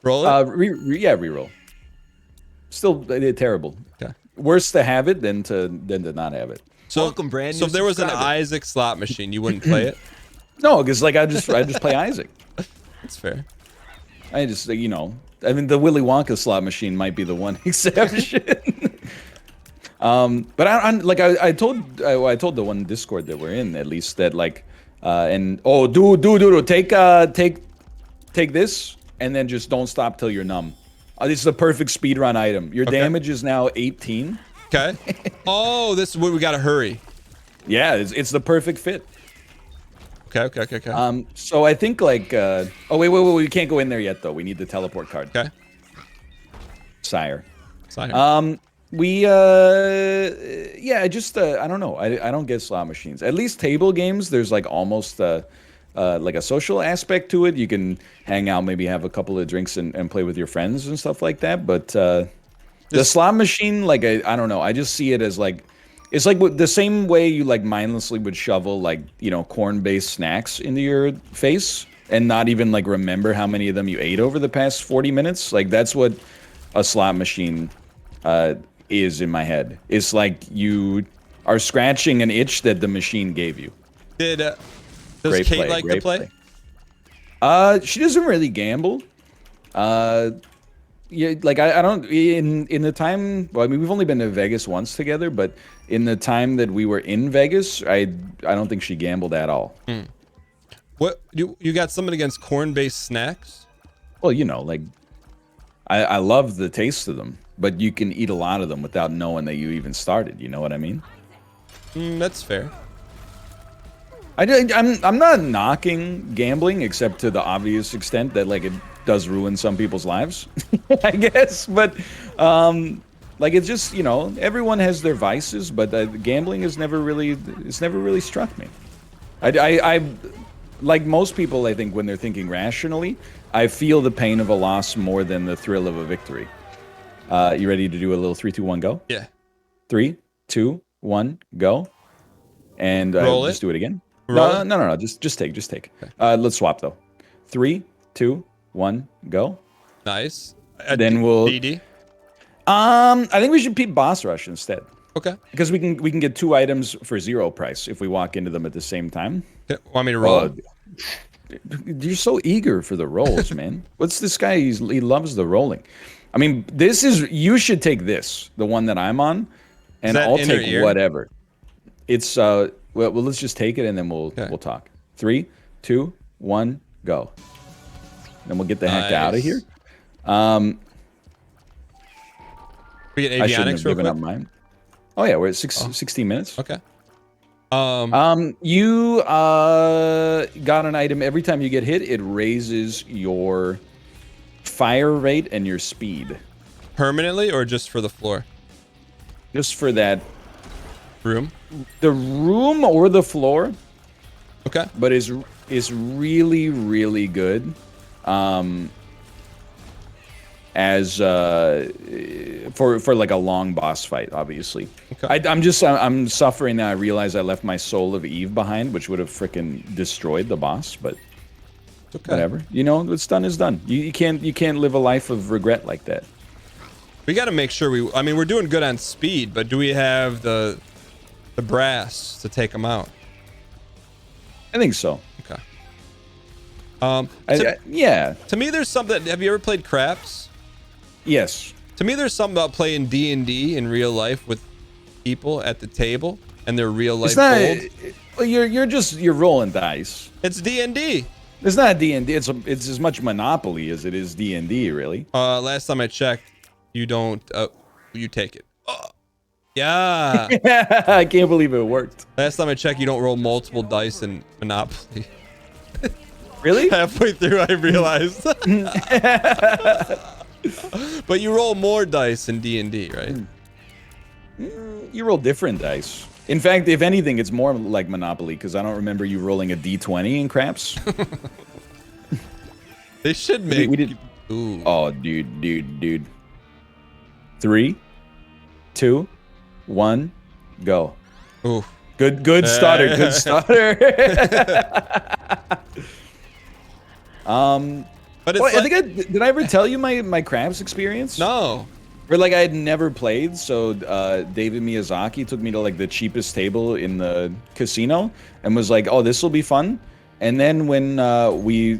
Roll it? Reroll. Still terrible. Okay. Worse to have it than to not have it. So, Welcome, brand so new if there was an subscriber. Isaac slot machine, you wouldn't play it? No, because like I just play Isaac. That's fair. I just you know, I mean the Willy Wonka slot machine might be the one exception. But I told the one Discord that we're in at least that like and dude take this and then just don't stop till you're numb. This is a perfect speedrun item. Your damage is now 18. Okay. Oh, this is where we gotta hurry. Yeah, it's the perfect fit. Okay. So I think like oh wait, we can't go in there yet though. We need the teleport card. Okay. Sire. Sire. Yeah, I just I don't know. I don't get slot machines. At least table games, there's like almost like a social aspect to it. You can hang out, maybe have a couple of drinks and play with your friends and stuff like that. But the slot machine, like I don't know. I just see it as like it's like the same way you like mindlessly would shovel like, you know, corn-based snacks into your face and not even like remember how many of them you ate over the past 40 minutes. Like that's what a slot machine is in my head. It's like you are scratching an itch that the machine gave you. Does Great Kate play, like to great play? She doesn't really gamble. Yeah, like I don't in the time. Well, I mean, we've only been to Vegas once together, but in the time that we were in Vegas, I don't think she gambled at all. What you got something against corn-based snacks? Well, you know, like I love the taste of them, but you can eat a lot of them without knowing that you even started. You know what I mean? That's fair. I'm not knocking gambling except to the obvious extent that like it does ruin some people's lives, I guess. But like it's just, you know, everyone has their vices, but gambling has never really struck me. I like most people, I think when they're thinking rationally, I feel the pain of a loss more than the thrill of a victory. You ready to do a little 3, 2, 1, go? Yeah. 3, 2, 1, go. And Roll just it. do it again. Roll No. Just take. Okay. Let's swap though. 3, 2, 1, go. Nice. Then we'll. DD. I think we should peep boss rush instead Okay. because we can get 2 items for 0 price if we walk into them at the same time. Yeah, want me to roll? You're so eager for the rolls, man. What's this guy? He loves the rolling. I mean, this is. You should take this, the one that I'm on, and that I'll inner take ear? whatever. It's well, let's just take it and then we'll talk. 3, 2, 1, go. Then we'll get the heck out of here. We get I shouldn't avionics have real given quick. up mine. Oh yeah, we're at 16 minutes. Okay. You got an item. Every time you get hit, it raises your fire rate and your speed. Permanently or just for the floor? Just for that room. The room or the floor. Okay. But is really, really good. As for like a long boss fight, obviously. Okay. I'm suffering now. I realize I left my Soul of Eve behind, which would have freaking destroyed the boss, but okay. Whatever. You know, what's done is done. You can't live a life of regret like that. We got to make sure I mean, we're doing good on speed, but do we have the brass to take them out? I think so. Okay. Yeah. To me, there's something. Have you ever played craps? Yes. To me, there's something about playing D&D in real life with people at the table and their real life gold. You're rolling dice. It's D&D. It's not D&D. It's as much Monopoly as it is D&D, really. Last time I checked, you don't. You take it. Oh, yeah. I can't believe it worked. Last time I checked, you don't roll multiple dice in Monopoly. Really? Halfway through, I realized. But you roll more dice in D&D, right? You roll different dice. In fact, if anything, it's more like Monopoly because I don't remember you rolling a D20 in craps. They should make. We did. Ooh. Oh, dude. 3, 2, 1, go. Ooh. Good starter. Good starter. But it's did I ever tell you my craps experience? No. Where like I had never played, so David Miyazaki took me to like the cheapest table in the casino and was like, "Oh, this will be fun." And then when we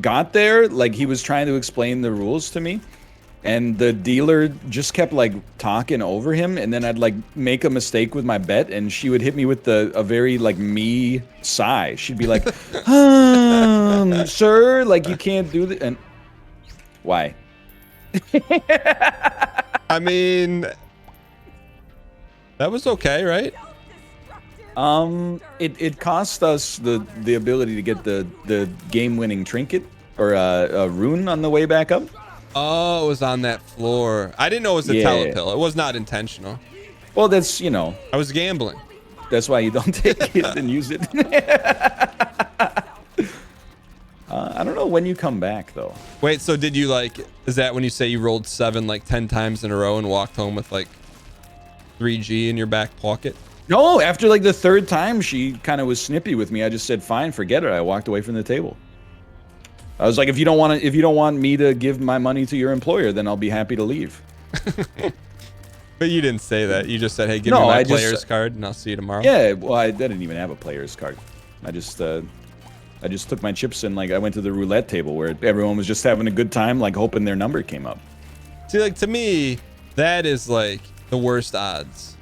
got there, like he was trying to explain the rules to me, and the dealer just kept like talking over him, and then I'd like make a mistake with my bet, and she would hit me with a very like me sigh. She'd be like, "Sir, like you can't do that." And why? I mean, that was okay, right? It cost us the ability to get the game-winning trinket or a rune on the way back up. Oh, it was on that floor. I didn't know it was a telepill. It was not intentional. Well, that's, you know. I was gambling. That's why you don't take it and use it. I don't know when you come back, though. Wait, so did you like, is that when you say you rolled 7 like 10 times in a row and walked home with like 3G in your back pocket? No, after like the third time, she kind of was snippy with me. I just said, fine, forget it. I walked away from the table. I was like, if you don't want me to give my money to your employer, then I'll be happy to leave. But you didn't say that. You just said, hey, give me my player's card and I'll see you tomorrow. Yeah, well, I didn't even have a player's card. I just took my chips and like I went to the roulette table where everyone was just having a good time, like hoping their number came up. See, like to me, that is like the worst odds.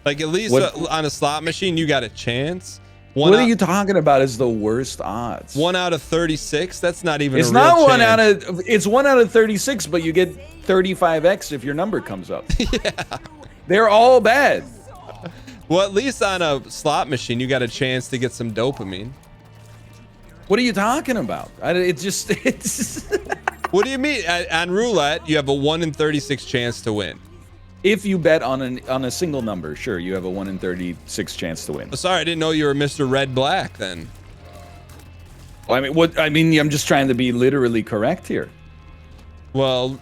Like at least on a slot machine, you got a chance. What are you talking about as the worst odds? 1 out of 36. That's not even. It's not 1 out of. It's 1 out of 36, but you get 35x if your number comes up. Yeah. They're all bad. Well, at least on a slot machine, you got a chance to get some dopamine. What are you talking about? It's. What do you mean? On roulette, you have a 1 in 36 chance to win. If you bet on a single number, sure, you have a 1 in 36 chance to win. Oh, sorry, I didn't know you were Mr. Red Black then. Well, I mean, what? I mean, I'm just trying to be literally correct here. Well,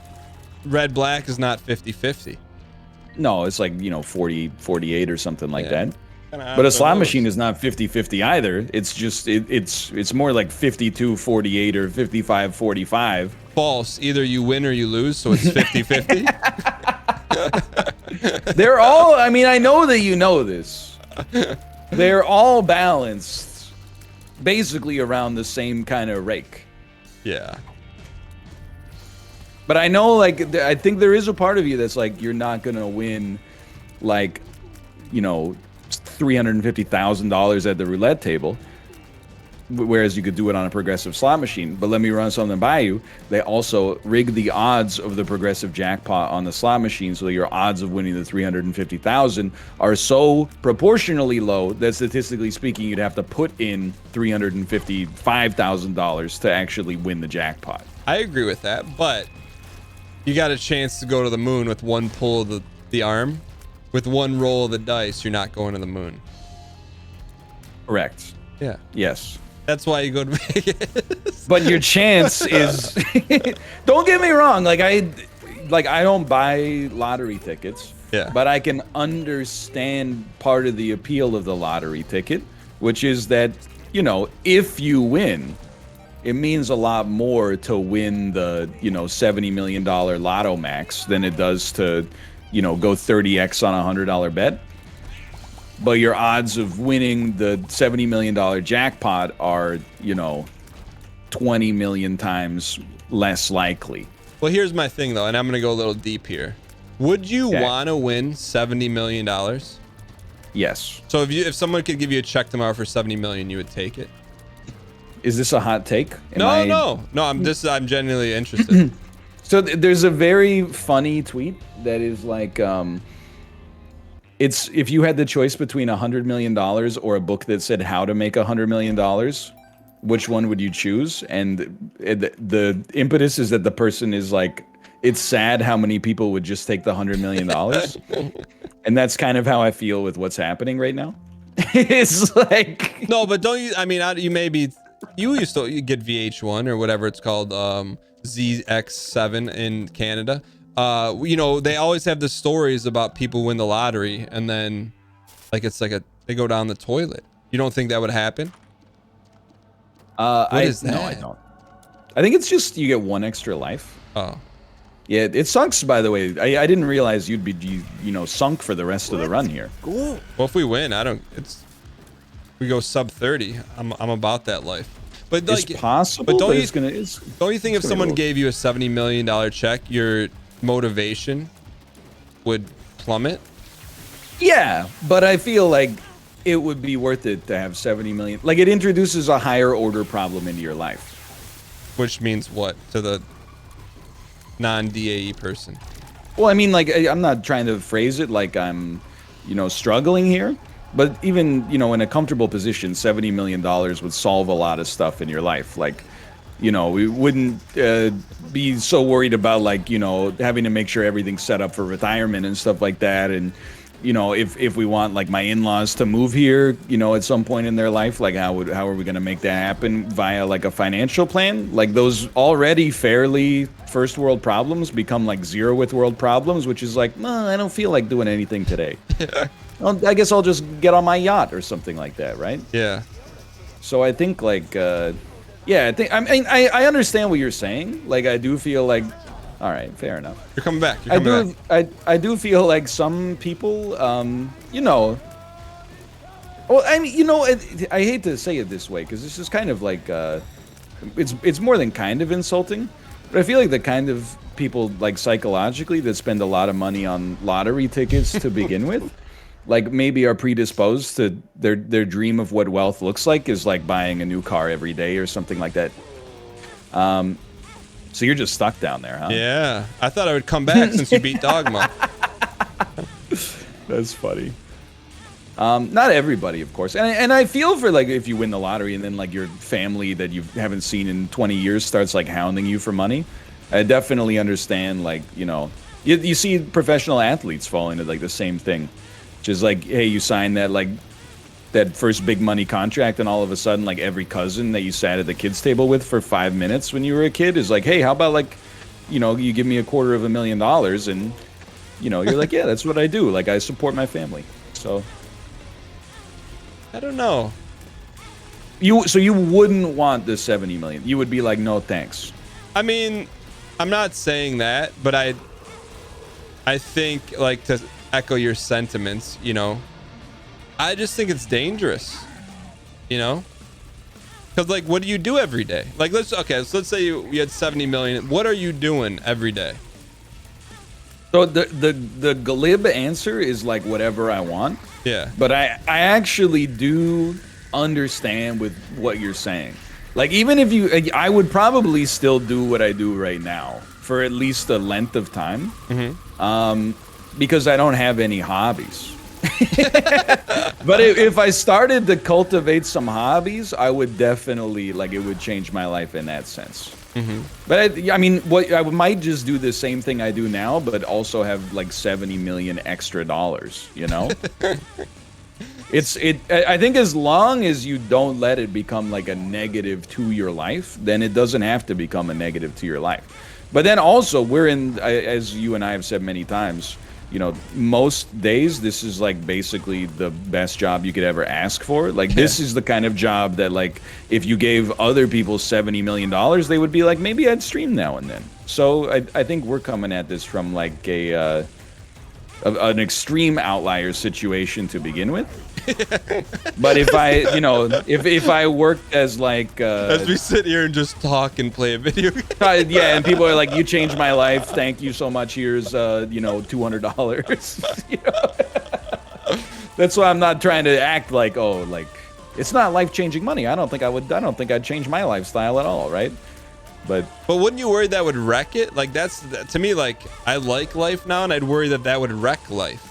Red Black is not 50-50. No, it's like, you know, 40-48 or something like that. Kinda but a slot machine is not 50-50 either. It's just it's more like 52-48 or 55-45. False. Either you win or you lose, so it's 50-50. They're all, I mean, I know that you know this. They're all balanced basically around the same kind of rake. Yeah. But I know, like, I think there is a part of you that's like, you're not going to win, like, you know, $350,000 at the roulette table. whereas you could do it on a progressive slot machine. But let me run something by you. They also rig the odds of the progressive jackpot on the slot machine, so your odds of winning the 350,000 are so proportionally low that statistically speaking, you'd have to put in $355,000 to actually win the jackpot. I agree with that, but you got a chance to go to the moon with one pull of the arm. With one roll of the dice, you're not going to the moon. Correct. Yeah. Yes. That's why you go to Vegas. But your chance is don't get me wrong, like I don't buy lottery tickets. Yeah. But I can understand part of the appeal of the lottery ticket, which is that, you know, if you win, it means a lot more to win the, you know, $70 million lotto max than it does to, you know, go 30x on a $100 bet. But your odds of winning the $70 million jackpot are, you know, 20 million times less likely. Well, here's my thing, though, and I'm going to go a little deep here. Would you want to win $70 million? Yes. So if someone could give you a check tomorrow for $70 million, you would take it? Is this a hot take? No, I'm genuinely interested. So there's a very funny tweet that is like, it's if you had the choice between $100 million or a book that said how to make $100 million, which one would you choose? And the impetus is that the person is like, it's sad how many people would just take the $100 million. And that's kind of how I feel with what's happening right now. It's like, no, but don't you, I mean, you maybe, you used to get VH1 or whatever it's called, ZX7 in Canada. You know, they always have the stories about people win the lottery and then like it's like they go down the toilet. You don't think that would happen? What is that? No, I don't. I think it's just you get one extra life. Oh. Yeah, it sucks, by the way. I didn't realize you'd be, you know, sunk for the rest of the run here. Cool. Well, if we win, we go sub 30. I'm about that life. But like, it's possible, but don't you think if someone gave you a $70 million check, your motivation would plummet? Yeah, but I feel like it would be worth it to have 70 million. Like, it introduces a higher order problem into your life. Which means what to the non-DAE person? Well, I mean, like, I'm not trying to phrase it like I'm, you know, struggling here. But even, you know, in a comfortable position, $70 million would solve a lot of stuff in your life. Like, you know, we wouldn't be so worried about, like, you know, having to make sure everything's set up for retirement and stuff like that. And, you know, if we want, like, my in-laws to move here, you know, at some point in their life, like, how are we going to make that happen via, like, a financial plan? Like, those already fairly first world problems become, like, zero with world problems, which is like, well, I don't feel like doing anything today. Well, I guess I'll just get on my yacht or something like that, right? Yeah. So I think, like, yeah, I understand what you're saying. Like, I do feel like, all right, fair enough. You're coming back. I do feel like some people, you know, well, I mean, you know, I hate to say it this way because this is kind of like, it's more than kind of insulting, but I feel like the kind of people, like, psychologically that spend a lot of money on lottery tickets to begin with, like, maybe are predisposed to their dream of what wealth looks like is like buying a new car every day or something like that. So you're just stuck down there, huh? Yeah. I thought I would come back since you beat Dogma. That's funny. Not everybody, of course. And I feel for, like, if you win the lottery and then, like, your family that you haven't seen in 20 years starts, like, hounding you for money. I definitely understand, like, you know, you see professional athletes fall into, like, the same thing. Which is like, hey, you sign that, like, that first big money contract, and all of a sudden, like, every cousin that you sat at the kids' table with for 5 minutes when you were a kid is like, hey, how about, like, you know, you give me $250,000, and, you know, you're like, yeah, that's what I do. Like, I support my family. So I don't know. So you wouldn't want the 70 million. You would be like, no, thanks. I mean, I'm not saying that, but I think, like, to echo your sentiments, you know, I just think it's dangerous, you know, because, like, what do you do every day? Like, let's say you had 70 million. What are you doing every day? So the glib answer is, like, whatever I want. Yeah. But I actually do understand with what you're saying. Like, even if you, I would probably still do what I do right now for at least a length of time, because I don't have any hobbies. But if I started to cultivate some hobbies, I would definitely, like, it would change my life in that sense. But I mean, what I might just do the same thing I do now, but also have like 70 million extra dollars, you know? I think as long as you don't let it become like a negative to your life, then it doesn't have to become a negative to your life. But then also, we're in, as you and I have said many times, you know, most days this is like basically the best job you could ever ask for. Like, this is the kind of job that, like, if you gave other people $70 million, they would be like, maybe I'd stream now and then. So I think we're coming at this from like an extreme outlier situation to begin with. But if I, you know, if I worked as like as we sit here and just talk and play a video game. Yeah, and people are like, you changed my life, thank you so much, here's you know, $200. You know? That's why I'm not trying to act like, oh, like, it's not life-changing money. I don't think I'd change my lifestyle at all, right? But wouldn't you worry that would wreck it? Like, that's, to me, like, I like life now, and I'd worry that would wreck life.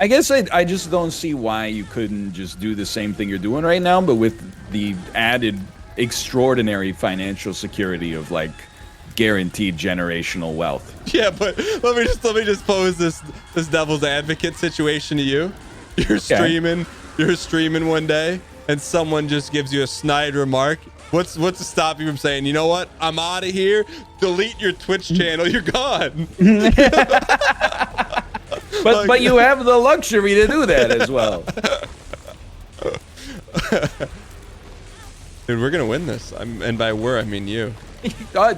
I guess I just don't see why you couldn't just do the same thing you're doing right now, but with the added extraordinary financial security of like guaranteed generational wealth. Yeah, but let me just pose this devil's advocate situation to you. You're streaming one day, and someone just gives you a snide remark. What's to stop you from saying, you know what? I'm out of here. Delete your Twitch channel. You're gone. But you have the luxury to do that as well. Dude, we're gonna win this. And by I mean you.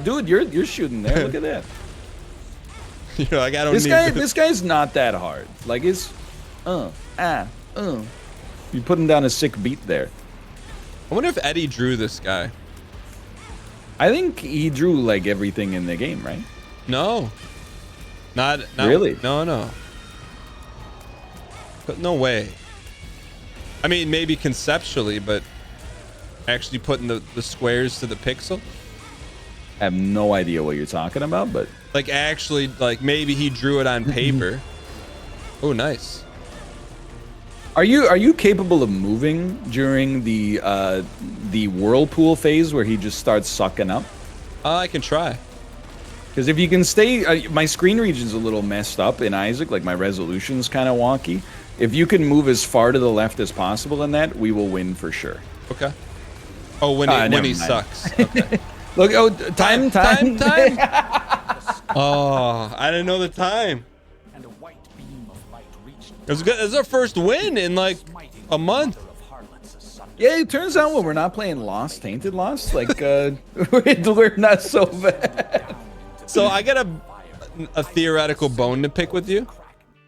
Dude, you're shooting there. Look at that. You're like, I don't this guy's not that hard. Like, it's you're putting down a sick beat there. I wonder if Eddie drew this guy. I think he drew like everything in the game, right? No. Not really. No. But no way. I mean, maybe conceptually, but actually putting the squares to the pixel. I have no idea what you're talking about, but like, actually, like, maybe he drew it on paper. Oh, nice. Are you capable of moving during the whirlpool phase where he just starts sucking up? I can try. Because if you can stay, my screen region's a little messed up in Isaac, like my resolution's kind of wonky. If you can move as far to the left as possible in that, we will win for sure. Okay. Oh, when he sucks. Okay. Look, oh, time. Oh, I didn't know the time. And a white beam of light reached It was good. It was our first win in like a month. Yeah, it turns out when we're not playing Tainted Lost, like we're not so bad. So I got a theoretical bone to pick with you.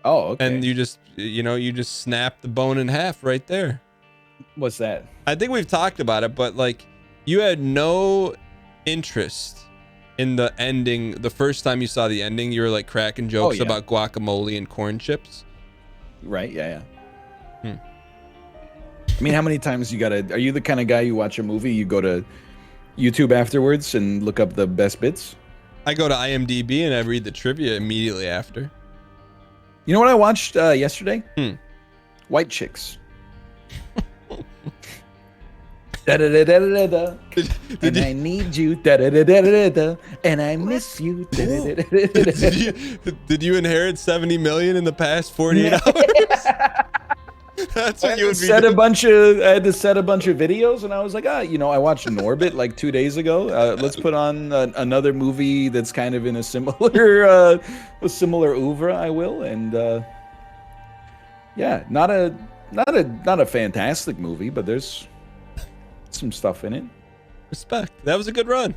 Oh, okay. And you just snap the bone in half right there. What's that? I think we've talked about it, but like, you had no interest in the ending. The first time you saw the ending, you were like cracking jokes about guacamole and corn chips. Right, yeah. I mean, how many times are you the kind of guy, you watch a movie, you go to YouTube afterwards and look up the best bits? I go to IMDb and I read the trivia immediately after. You know what I watched yesterday? White Chicks. Da da da da da da. And I need you. Da da da da da da. And I miss you. Da da da da da. Did you inherit 70 million in the past 48 hours? That's what you would be doing. I had to set a bunch of videos, and I was like, I watched Norbit like 2 days ago. Let's put on another movie that's kind of in a similar oeuvre, I will. And yeah, not a fantastic movie, but there's some stuff in it. Respect. That was a good run.